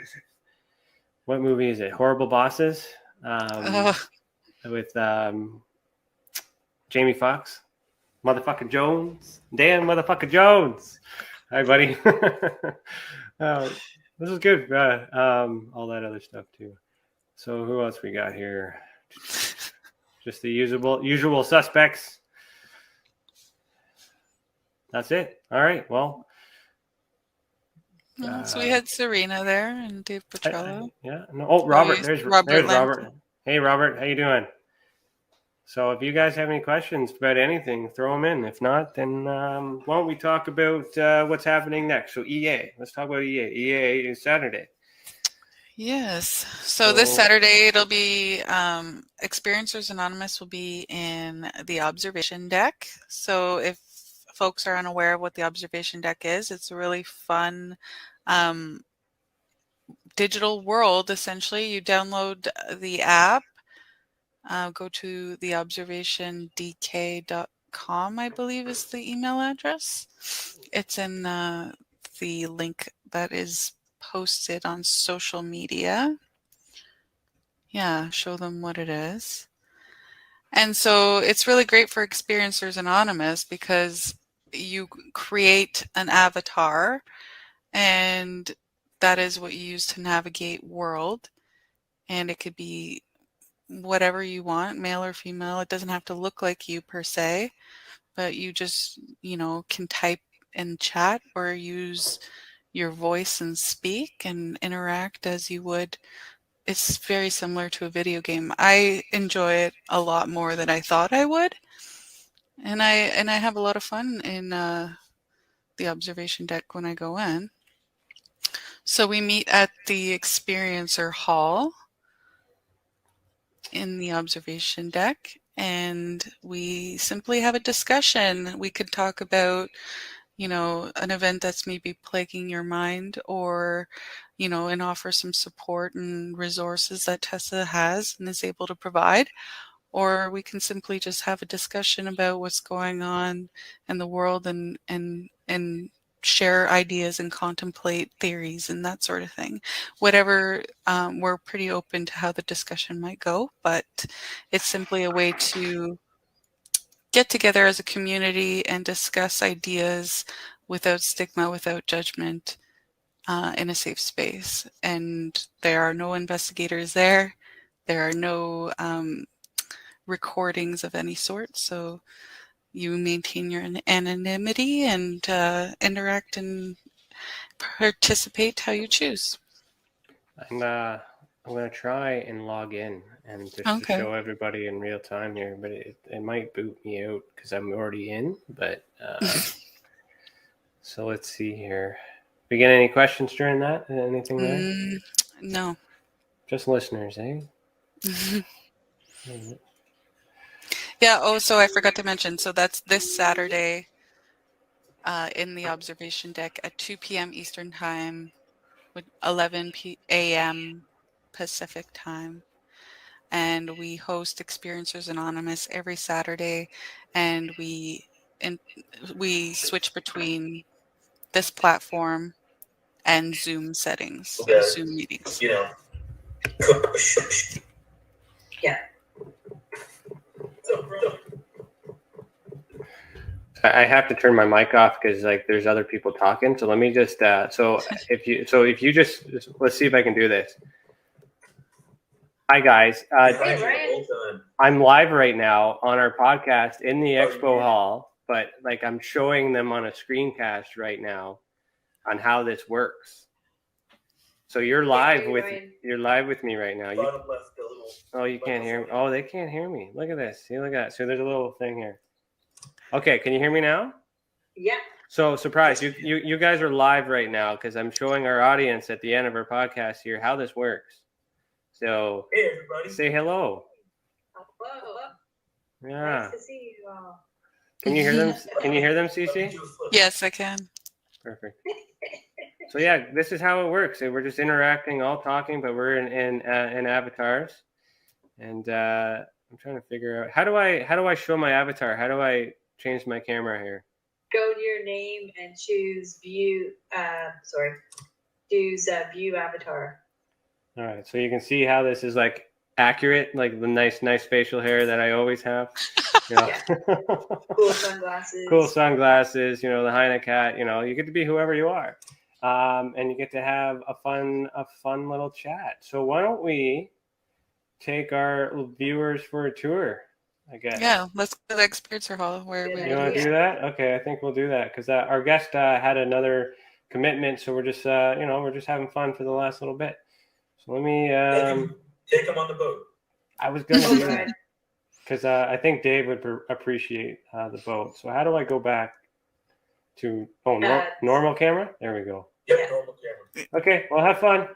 is it? What movie is it? Horrible Bosses. With Jamie Foxx. Motherfucker Jones. Dan motherfucker Jones. Hi, buddy. This is good. All that other stuff too. So who else we got here? Just the usual suspects. That's it. All right. Well. So we had Serena there and Dave Petrello. Yeah. No. Oh, Robert. There's Robert. Lampton. Hey, Robert. How you doing? So if you guys have any questions about anything, throw them in. If not, then why don't we talk about what's happening next? So EA. Let's talk about EA. EA is Saturday. Yes. So this Saturday, it'll be Experiencers Anonymous will be in the observation deck. So if folks are unaware of what the observation deck is, it's a really fun digital world, essentially. You download the app. Go to theobservationdk.com, I believe is the email address. It's in the link that is posted on social media. Yeah, show them what it is. And so it's really great for Experiencers Anonymous because you create an avatar and that is what you use to navigate world. And it could be whatever you want, male or female. It doesn't have to look like you per se, but you just, can type and chat or use your voice and speak and interact as you would. It's very similar to a video game. I enjoy it a lot more than I thought I would. And I have a lot of fun in the observation deck when I go in. So we meet at the Experiencer Hall in the observation deck, and we simply have a discussion. We could talk about, an event that's maybe plaguing your mind, or, and offer some support and resources that Tessa has and is able to provide. Or we can simply just have a discussion about what's going on in the world and share ideas and contemplate theories and that sort of thing. Whatever, we're pretty open to how the discussion might go, but it's simply a way to get together as a community and discuss ideas without stigma, without judgment, in a safe space. And there are no investigators there. There are no recordings of any sort. So you maintain your anonymity and interact and participate how you choose. I'm going to try and log in and just to show everybody in real time here, but it might boot me out because I'm already in. But so let's see here. We get any questions during that? Anything there? No. Just listeners, eh? Yeah. Oh, so I forgot to mention. So that's this Saturday in the observation deck at 2 p.m. Eastern Time, with 11 a.m. Pacific Time. And we host Experiencers Anonymous every Saturday, and we switch between this platform and Zoom settings, Zoom meetings. Yeah. I have to turn my mic off because there's other people talking. So let me just so if you just let's see if I can do this. Hi guys. I'm live right now on our podcast in the expo hall, but I'm showing them on a screencast right now on how this works. So you're live with me right now. You can't hear me. Oh, they can't hear me. Look at this. See, look at that. So there's a little thing here. Okay, can you hear me now? Yeah. So surprise, you guys are live right now because I'm showing our audience at the end of our podcast here how this works. So hey everybody, say hello. Hello. Yeah. Nice to see you all. Can you hear them? Can you hear them, Cece? Yes, I can. Perfect. So yeah, this is how it works. We're just interacting, all talking, but we're in avatars. And I'm trying to figure out how do I show my avatar? How do I change my camera here? Go to your name and choose view. Choose view avatar. All right, so you can see how this is like accurate, like the nice facial hair that I always have. You know? Cool sunglasses. Cool sunglasses. You know, the Heine cat. You know, you get to be whoever you are, and you get to have a fun little chat. So why don't we take our viewers for a tour? I guess. Yeah, let's go to the experts hall where we. You want to do that? Okay, I think we'll do that because our guest had another commitment, so we're just we're just having fun for the last little bit. So let me take him on the boat. I was going to do that because I think Dave would appreciate the boat. So how do I go back to normal camera? There we go. Yep, normal camera. Okay, well, have fun.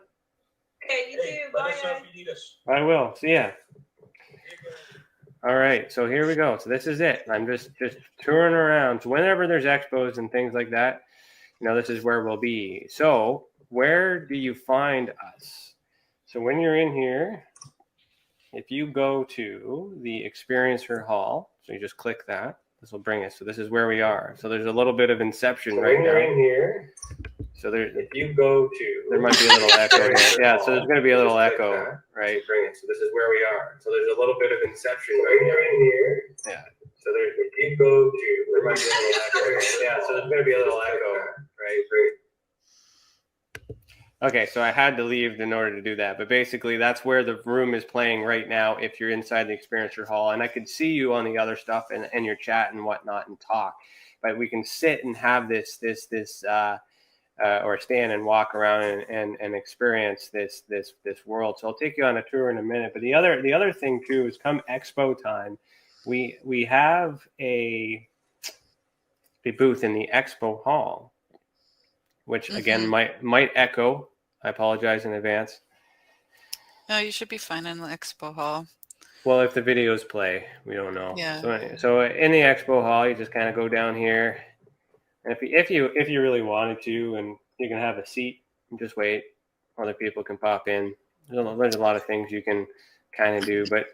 Okay, you too. Let Bye, us know guys. if you need us. I will. See ya. All right, so here we go. So this is it. I'm just touring around. So whenever there's expos and things like that, this is where we'll be. So where do you find us? So when you're in here, if you go to the Experiencer Hall, so you just click that, this will bring us. So this is where we are. So there's a little bit of inception right now. In here, so if you go to, there might be a little echo here. Yeah, so there's going to be a little echo, right? Bring it. So this is where we are. So there's a little bit of inception right now in here. Yeah. So if you go to, there might be a little echo here. Yeah, so there's going to be a little echo, right? Okay, so I had to leave in order to do that. But basically, that's where the room is playing right now if you're inside the Experiencer Hall. And I could see you on the other stuff and your chat and whatnot and talk. But we can sit and have this or stand and walk around and experience this world. So I'll take you on a tour in a minute. But the other thing, too, is come expo time, we have a booth in the expo hall, which, again, might echo. I apologize in advance. No, you should be fine in the expo hall. Well, if the videos play, we don't know. Yeah. So in the expo hall, you just kind of go down here. And if you really wanted to, and you can have a seat and just wait, other people can pop in. There's a lot of things you can kind of do, but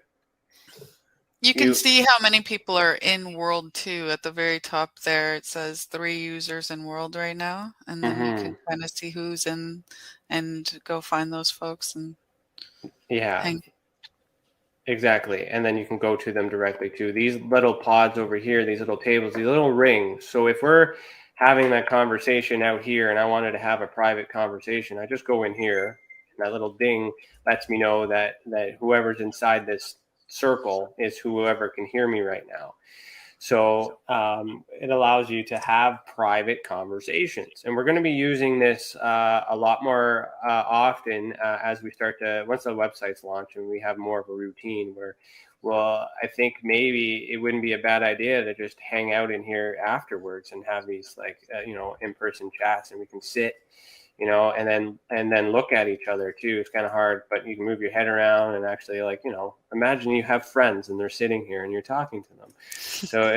you can see how many people are in World 2 at the very top there. It says 3 users in World right now, and then you can kind of see who's in and go find those folks and hang. Exactly. And then you can go to them directly too. These little pods over here, these little tables, these little rings. So if we're having that conversation out here and I wanted to have a private conversation, I just go in here and that little ding lets me know that whoever's inside this circle is whoever can hear me right now. So it allows you to have private conversations. And we're going to be using this a lot more often as we start to, once the website's launched and we have more of a routine where, well, I think maybe it wouldn't be a bad idea to just hang out in here afterwards and have these in-person chats, and we can sit, and then look at each other too. It's kind of hard, but you can move your head around and actually imagine you have friends and they're sitting here and you're talking to them. So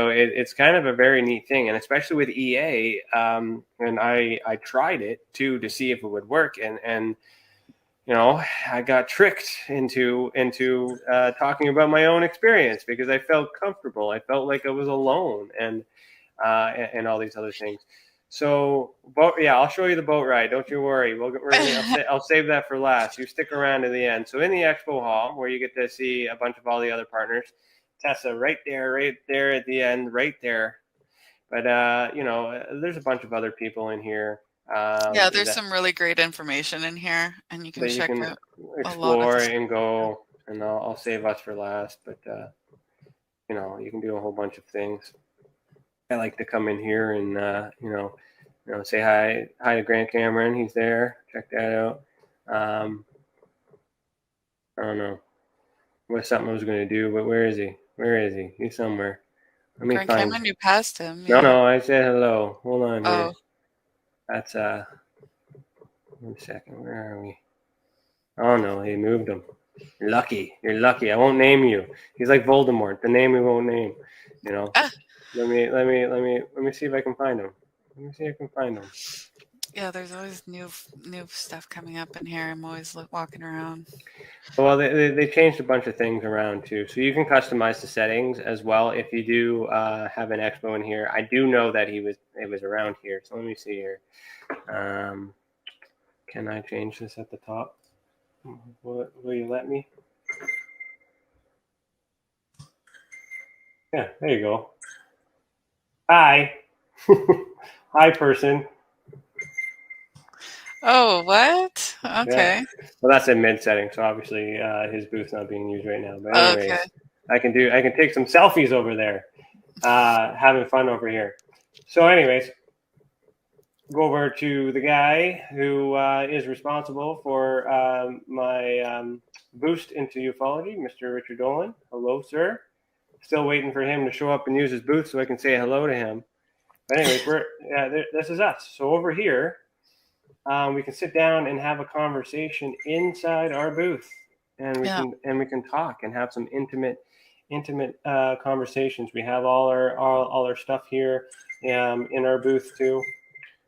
it's kind of a very neat thing. And especially with EA, and I tried it too, to see if it would work. And I got tricked into talking about my own experience because I felt comfortable. I felt like I was alone and all these other things. So, I'll show you the boat ride. Don't you worry. I'll save that for last. You stick around to the end. So in the expo hall, where you get to see a bunch of all the other partners, Tessa right there at the end, right there. But, there's a bunch of other people in here. There's some really great information in here, and you can check out explore and go. And I'll save us for last. But, you can do a whole bunch of things. I like to come in here and say hi to Grant Cameron. He's there. Check that out. I don't know. What's something I was going to do, but where is he? He's somewhere. Let me Grand find. Cameron, you passed him. No, Yeah. no, I said hello. Hold on here. Oh, That's 1 second. Where are we? Oh no, he moved him. You're lucky. You're lucky. I won't name you. He's like Voldemort. The name we won't name. You know. Ah. Let me see if I can find him. Let me see if I can find him. yeah. There's always new stuff coming up in here. I'm always walking around. Well, they changed a bunch of things around too, so you can customize the settings as well if you do have an expo in here. I do know that it was around here, so let me see here. Can I change this at the top? Will you let me? Yeah, there you go. Hi. Hi, person. Oh, what? Okay. Yeah. Well, that's in mid setting, so obviously his booth's not being used right now. But anyways, Okay. I can take some selfies over there, having fun over here. So anyways, go over to the guy who is responsible for my boost into ufology, Mr. Richard Dolan. Hello, sir. Still waiting for him to show up and use his booth so I can say hello to him. But anyways, this is us. So over here, we can sit down and have a conversation inside our booth, and we can talk and have some intimate conversations. We have all our stuff here in our booth too,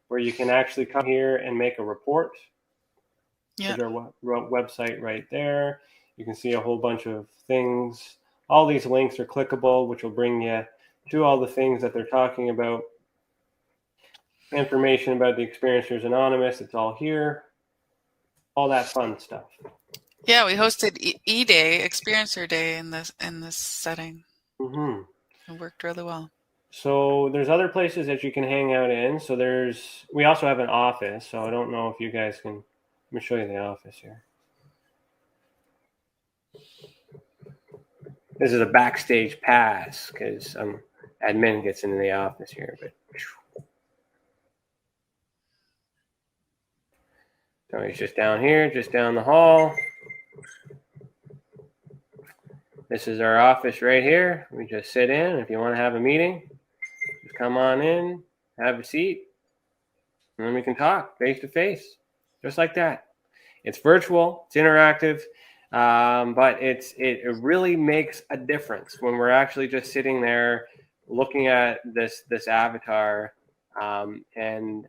where you can actually come here and make a report. Yeah. There's our website right there. You can see a whole bunch of things. All these links are clickable, which will bring you to all the things that they're talking about. Information about the Experiencers Anonymous, it's all here. All that fun stuff. Yeah, we hosted E-Day, Experiencer Day in this setting. Mm-hmm. It worked really well. So there's other places that you can hang out in. So we also have an office. So I don't know if you guys can. Let me show you the office here. This is a backstage pass because admin gets into the office here, but. So he's just down here, just down the hall. This is our office right here. We just sit in. If you want to have a meeting, just come on in, have a seat, and then we can talk face to face, just like that. It's virtual, it's interactive, but it really makes a difference when we're actually just sitting there looking at this avatar, and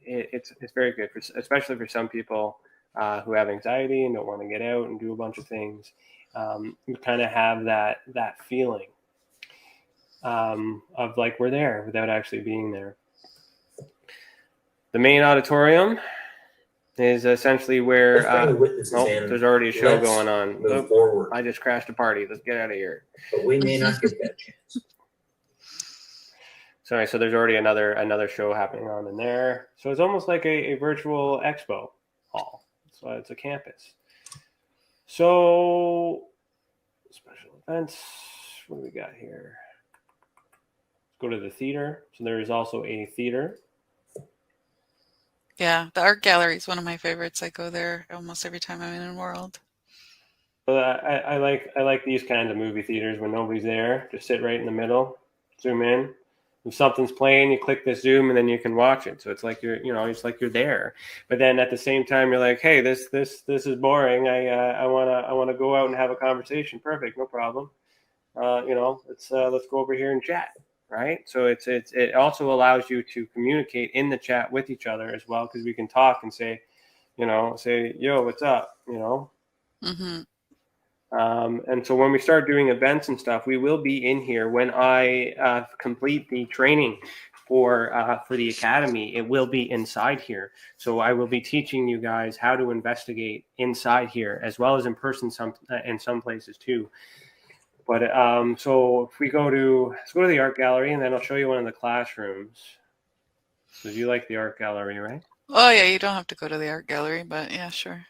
it's very good, especially for some people who have anxiety and don't want to get out and do a bunch of things. You kind of have that feeling of like we're there without actually being there. The main auditorium is essentially where there's already a show going on. Move forward. I just crashed a party. Let's get out of here. But we may not get that chance. Sorry, so there's already another show happening on in there. So it's almost like a virtual expo hall. So it's a campus. So special events. What do we got here? Let's go to the theater. So there is also a theater. Yeah, the art gallery is one of my favorites. I go there almost every time I'm in a world. So I like these kinds of movie theaters when nobody's there. Just sit right in the middle, zoom in. If something's playing, you click the zoom and then you can watch it. So it's like it's like you're there. But then at the same time, you're like, hey, this is boring. I wanna go out and have a conversation. Perfect, no problem. Let's go over here and chat. Right. So it also allows you to communicate in the chat with each other as well, because we can talk and say, yo, what's up? Mm-hmm. And so when we start doing events and stuff, we will be in here. When I complete the training for the academy, it will be inside here. So I will be teaching you guys how to investigate inside here, as well as in person in some places too. But so if let's go to the art gallery, and then I'll show you one of the classrooms. So you like the art gallery, right? Oh yeah, you don't have to go to the art gallery, but yeah, sure.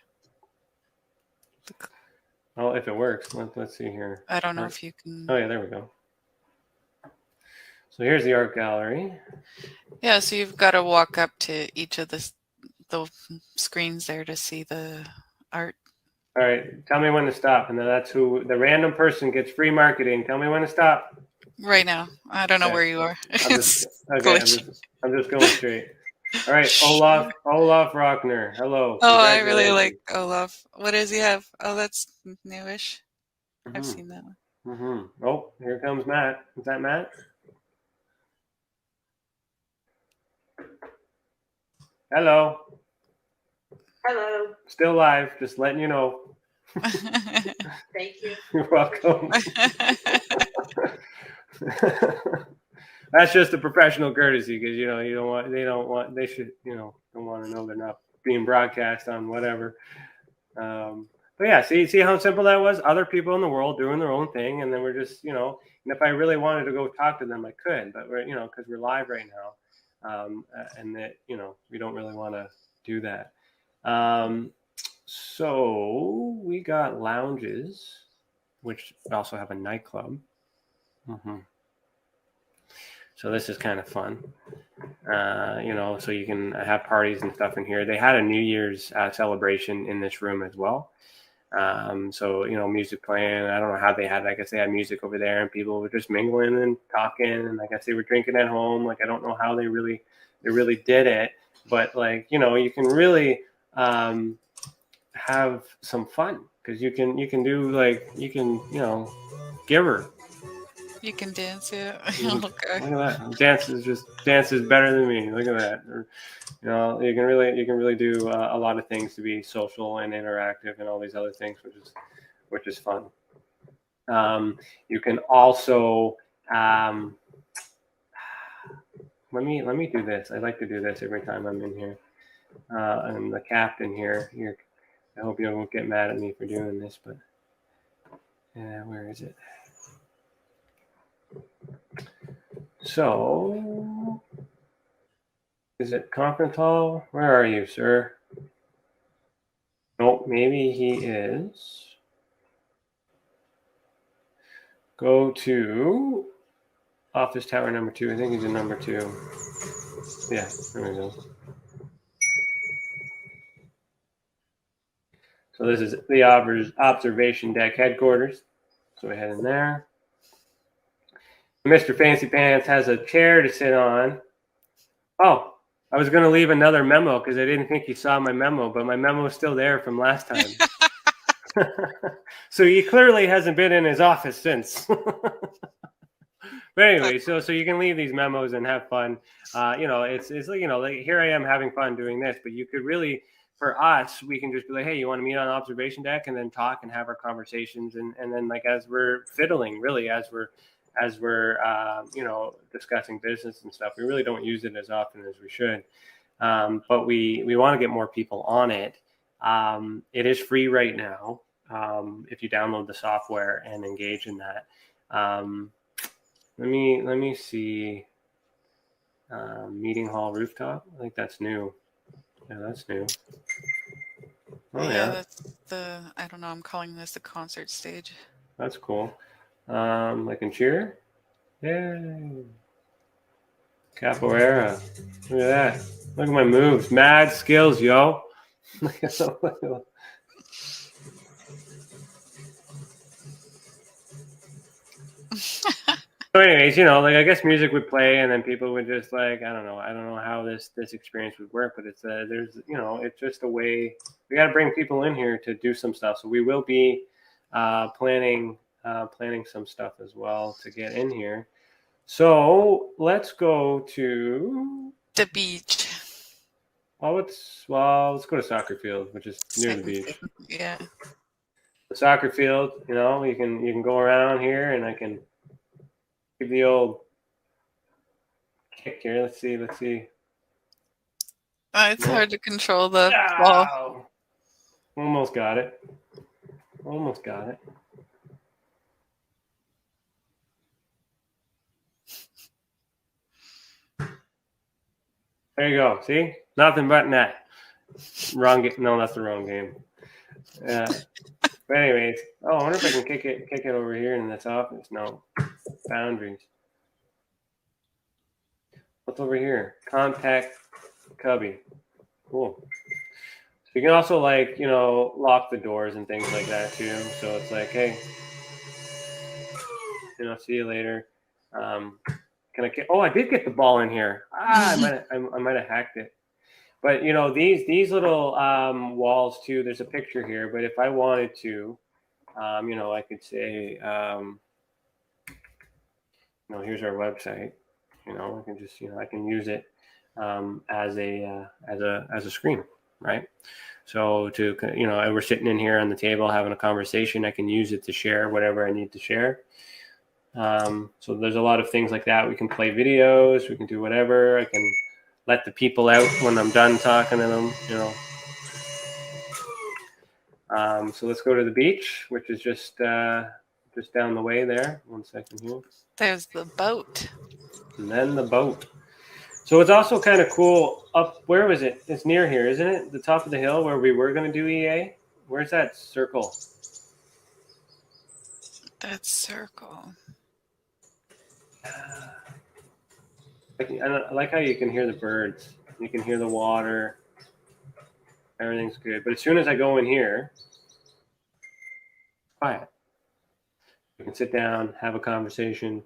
Well, if it works, let's see here. I don't know if you can. Oh yeah, there we go. So here's the art gallery. Yeah, so you've got to walk up to each of the screens there to see the art. All right, tell me when to stop, and then that's who the random person gets free marketing. Tell me when to stop. Right now. I don't know Okay. where you are. I'm It's just I'm glitchy. just going straight. All right, Olaf Rockner. Hello. Oh, I really like Congratulations. Olaf. What does he have? Oh, that's newish. I've Mm-hmm. seen that one. Mm-hmm. Oh, here comes Matt. Is that Matt? Hello. Hello. Still live. Just letting you know. Thank you. You're welcome. That's just a professional courtesy because they should don't want to know they're not being broadcast on whatever. But yeah, see how simple that was. Other people in the world doing their own thing, and then we're just and if I really wanted to go talk to them, I could, but we're because we're live right now, and that we don't really want to do that. So we got lounges, which also have a nightclub. Mm-hmm. So this is kind of fun, so you can have parties and stuff in here. They had a New Year's celebration in this room as well. So, music playing. I don't know how they had it. I guess they had music over there and people were just mingling and talking. And I guess they were drinking at home. Like, I don't know how they really did it. But, you can really have some fun because you can give her. You can dance it. Okay. Okay. Look at that. Dance is better than me. Look at that. Or, you can really do a lot of things to be social and interactive and all these other things, which is fun. You can also let me do this. I like to do this every time I'm in here. I'm the captain here. I hope you won't get mad at me for doing this, but where is it? So, is it conference hall? Where are you, sir? Nope, maybe he is. Go to office tower number 2. I think he's in number 2. Yeah, there we go. So this is the observation deck headquarters. So we head in there. Mr. Fancy Pants has a chair to sit on. Oh, I was going to leave another memo because I didn't think you saw my memo, but my memo is still there from last time. So he clearly hasn't been in his office since. But anyway, so you can leave these memos and have fun. It's like here I am having fun doing this, but you could really, for us, we can just be like, hey, you want to meet on observation deck and then talk and have our conversations, and then as we're fiddling, really as we're discussing business and stuff. We really don't use it as often as we should, but we want to get more people on it. It is free right now if you download the software and engage in that. Let me see. Meeting hall rooftop. I think that's new. Yeah, that's new. Oh yeah. That's I don't know. I'm calling this the concert stage. That's cool. I can cheer. Yay. Capoeira. Look at that. Look at my moves. Mad skills, yo. So anyways, I guess music would play and then people would just I don't know how this experience would work, but it's it's just a way we got to bring people in here to do some stuff. So we will be planning some stuff as well to get in here. So let's go to the beach. Let's go to soccer field, which is near the beach. Yeah. The soccer field, you can go around here and I can give the old kick here. Let's see. It's hard to control the ball. Almost got it. There you go. See? Nothing but net. Wrong game. No, that's the wrong game. But anyways, I wonder if I can kick it over here in this office. No. Boundaries. What's over here? Contact cubby. Cool. So you can also lock the doors and things like that too. So it's like, hey, see you later. Can I get? Oh, I did get the ball in here. I might have hacked it. But you know, these little walls too. There's a picture here. But if I wanted to, you know, I could say, you know, here's our website. You know, I can just, you know, I can use it as a screen, right? So to, you know, we're sitting in here on the table having a conversation. I can use it to share whatever I need to share. So there's a lot of things like that. We can play videos. We can do whatever. I can let the people out when I'm done talking to them, you know. So let's go to the beach, which is just down the way there. 1 second here. There's the boat. And then the boat. So it's also kind of cool up, where was it? It's near here, isn't it? The top of the hill where we were going to do EA? Where's that circle? That circle. I like how you can hear the birds. You can hear the water. Everything's good. But as soon as I go in here, quiet. We can sit down, have a conversation,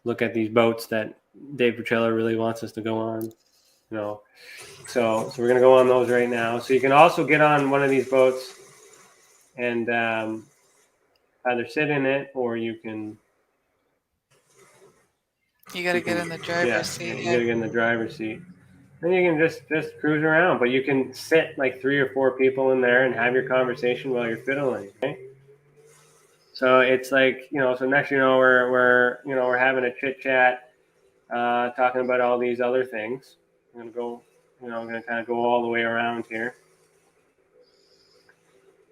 look at these boats that Dave Petrella really wants us to go on. You know, so we're gonna go on those right now. So you can also get on one of these boats and either sit in it or you can. You got to get in the driver's seat. You got to get in the driver's seat. Then you can just cruise around, but you can sit like 3 or 4 people in there and have your conversation while you're fiddling. Okay? So it's like, you know, so next, you know, we're having a chit chat, talking about all these other things. I'm gonna go, you know, I'm gonna kind of go all the way around here,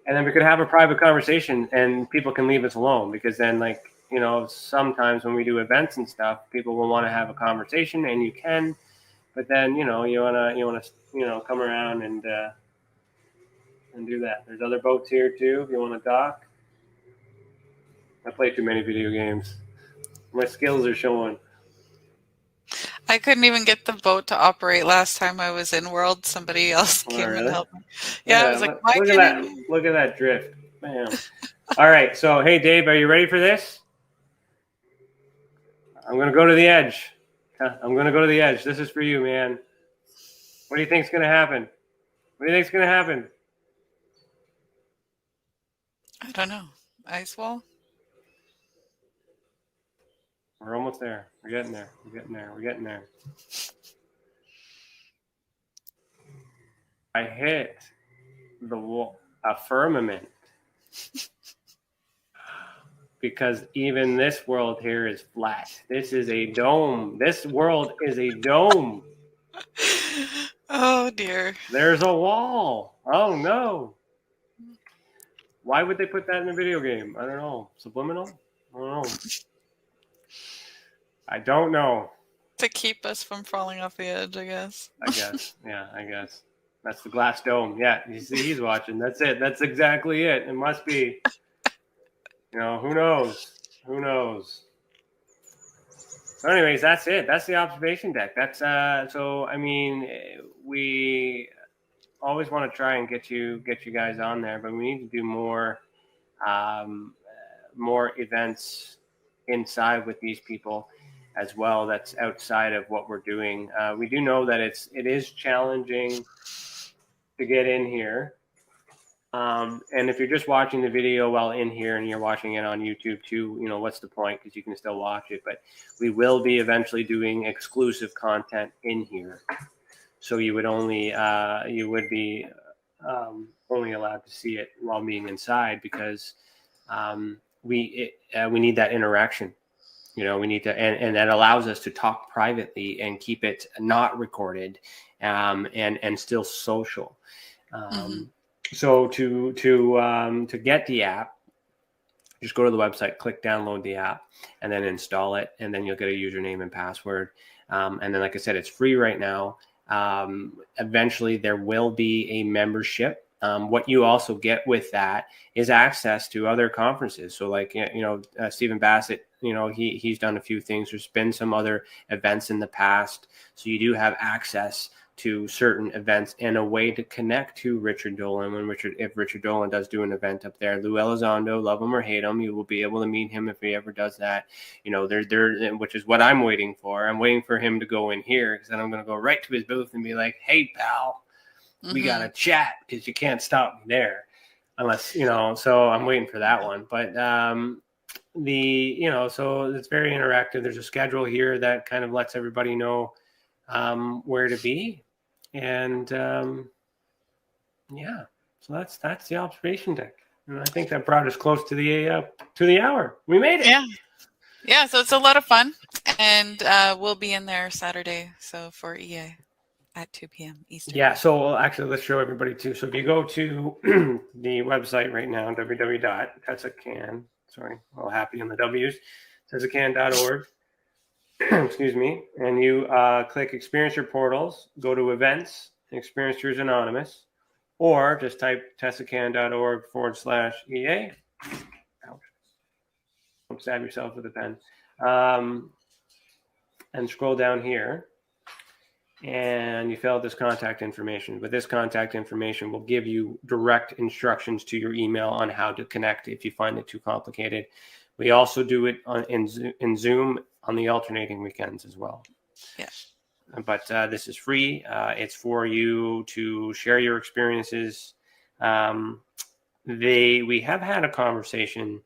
and then we could have a private conversation, and people can leave us alone, because then, like, you know, sometimes when we do events and stuff, people will want to have a conversation, and you can, but then, you know, you wanna come around and do that. There's other boats here too if you want to dock. I play too many video games. My skills are showing. I couldn't even get the boat to operate last time I was in World. Somebody else came and helped me. Yeah, I was like, why look at that! Look at that drift. Bam. All right, so hey Dave, are you ready for this? I'm gonna go to the edge. I'm gonna go to the edge. This is for you, man. What do you think's gonna happen? What do you think's gonna happen? I don't know. Ice wall? We're almost there. We're getting there. We're getting there. We're getting there. I hit the wall, a firmament, because even this world here is flat. This is a dome. This world is a dome. Oh dear. There's a wall. Oh no. Why would they put that in a video game? I don't know. Subliminal? I don't know. I don't know. To keep us from falling off the edge, I guess. I guess. Yeah, I guess. That's the glass dome. Yeah, you see, he's watching. That's it. That's exactly it. It must be. You know, who knows? Who knows? So anyways, that's it. That's the observation deck. That's so I mean, we always want to try and get you guys on there, but we need to do more events inside with these people as well. That's outside of what we're doing. We do know that it is challenging to get in here. And if you're just watching the video while in here and you're watching it on YouTube too, you know, what's the point? Because you can still watch it. But we will be eventually doing exclusive content in here. So you would only be only allowed to see it while being inside, because we need that interaction. You know, we need to, and that allows us to talk privately and keep it not recorded, and still social. So to get the app, just go to the website, click download the app, and then install it, and then you'll get a username and password. And then, like I said, it's free right now. Eventually, there will be a membership. What you also get with that is access to other conferences. So, like, you know, Stephen Bassett, you know, he's done a few things. There's been some other events in the past, so you do have access to certain events and a way to connect to Richard Dolan if Richard Dolan does do an event up there. Lou Elizondo, love him or hate him, you will be able to meet him if he ever does that. Which is what I'm waiting for. I'm waiting for him to go in here, because then I'm going to go right to his booth and be like, "Hey, pal, we got to chat, because you can't stop me there." Unless, so I'm waiting for that one. But so it's very interactive. There's a schedule here that kind of lets everybody know where to be. And so that's the observation deck. And I think that brought us close to the hour. We made it. Yeah, so it's a lot of fun. And we'll be in there Saturday, so for EA. At 2 p.m. Eastern. Yeah, so actually, let's show everybody too. So if you go to the website right now, www.tessacan, happy on the W's, tessacan.org, excuse me, and you click Experience Your Portals, go to Events, Experience Yours Anonymous, or just type tessacan.org/EA. Ouch. Don't stab yourself with a pen. And scroll down here. And you fill out this contact information. But this contact information will give you direct instructions to your email on how to connect if you find it too complicated. We also do it in Zoom on the alternating weekends as well. Yes. But this is free. It's for you to share your experiences. We have had a conversation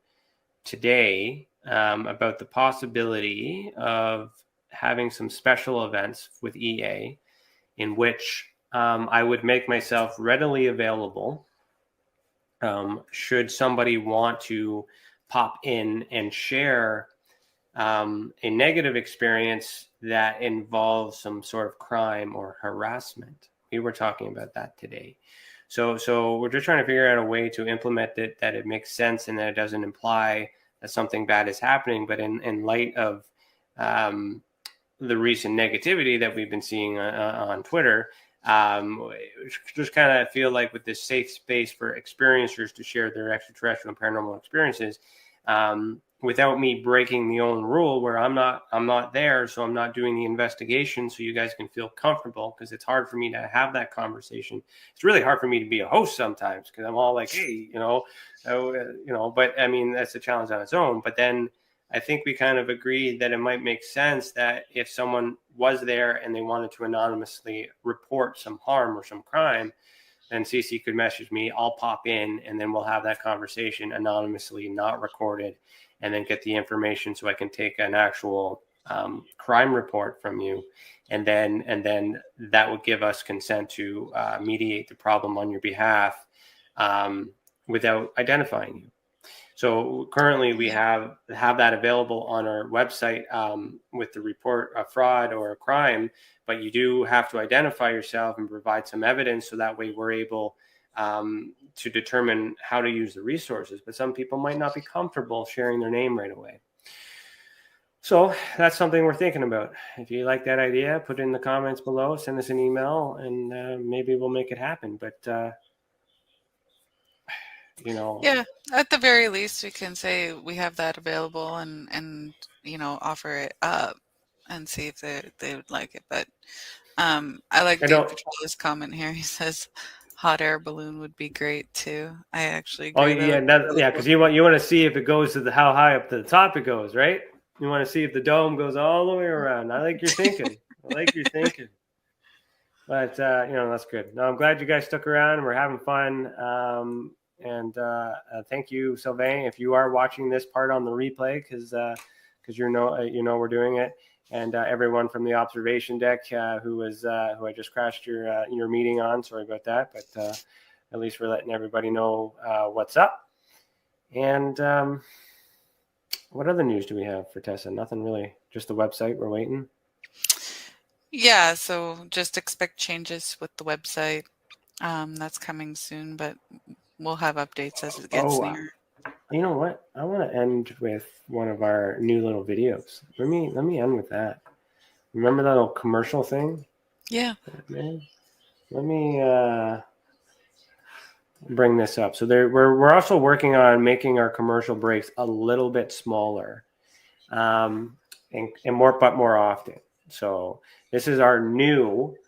today about the possibility of having some special events with EA in which I would make myself readily available should somebody want to pop in and share a negative experience that involves some sort of crime or harassment. We were talking about that today. So we're just trying to figure out a way to implement it that it makes sense and that it doesn't imply that something bad is happening. But in light of the recent negativity that we've been seeing on Twitter, just kind of feel like with this safe space for experiencers to share their extraterrestrial and paranormal experiences, without me breaking the own rule where I'm not there, so I'm not doing the investigation, so you guys can feel comfortable, because it's hard for me to have that conversation. It's really hard for me to be a host sometimes, because I'm all like, hey, but I mean, that's a challenge on its own. But then I think we kind of agreed that it might make sense that if someone was there and they wanted to anonymously report some harm or some crime, then Cece could message me, I'll pop in, and then we'll have that conversation anonymously, not recorded, and then get the information so I can take an actual crime report from you. And then that would give us consent to mediate the problem on your behalf without identifying you. So currently we have that available on our website with the report of fraud or a crime, but you do have to identify yourself and provide some evidence, so that way we're able to determine how to use the resources. But some people might not be comfortable sharing their name right away. So that's something we're thinking about. If you like that idea, put it in the comments below, send us an email, and maybe we'll make it happen. But yeah, at the very least we can say we have that available and offer it up and see if they would like it. But I like Dave Petrola's comment here. He says hot air balloon would be great too. I actually agree. Oh yeah, because you want to see if it goes to how high up to the top it goes, right? You want to see if the dome goes all the way around. I like your thinking. But that's good. No, I'm glad you guys stuck around and we're having fun. And thank you, Sylvain, if you are watching this part on the replay, because we're doing it, and everyone from the observation deck who I just crashed your meeting on. Sorry about that, but at least we're letting everybody know what's up. And what other news do we have for Tessa? Nothing really. Just the website. We're waiting. Yeah, so just expect changes with the website. That's coming soon, but we'll have updates as it gets near. You know what? I want to end with one of our new little videos. Let me end with that. Remember that little commercial thing? Yeah. Man, let me bring this up. So we're also working on making our commercial breaks a little bit smaller, and more often. So this is our new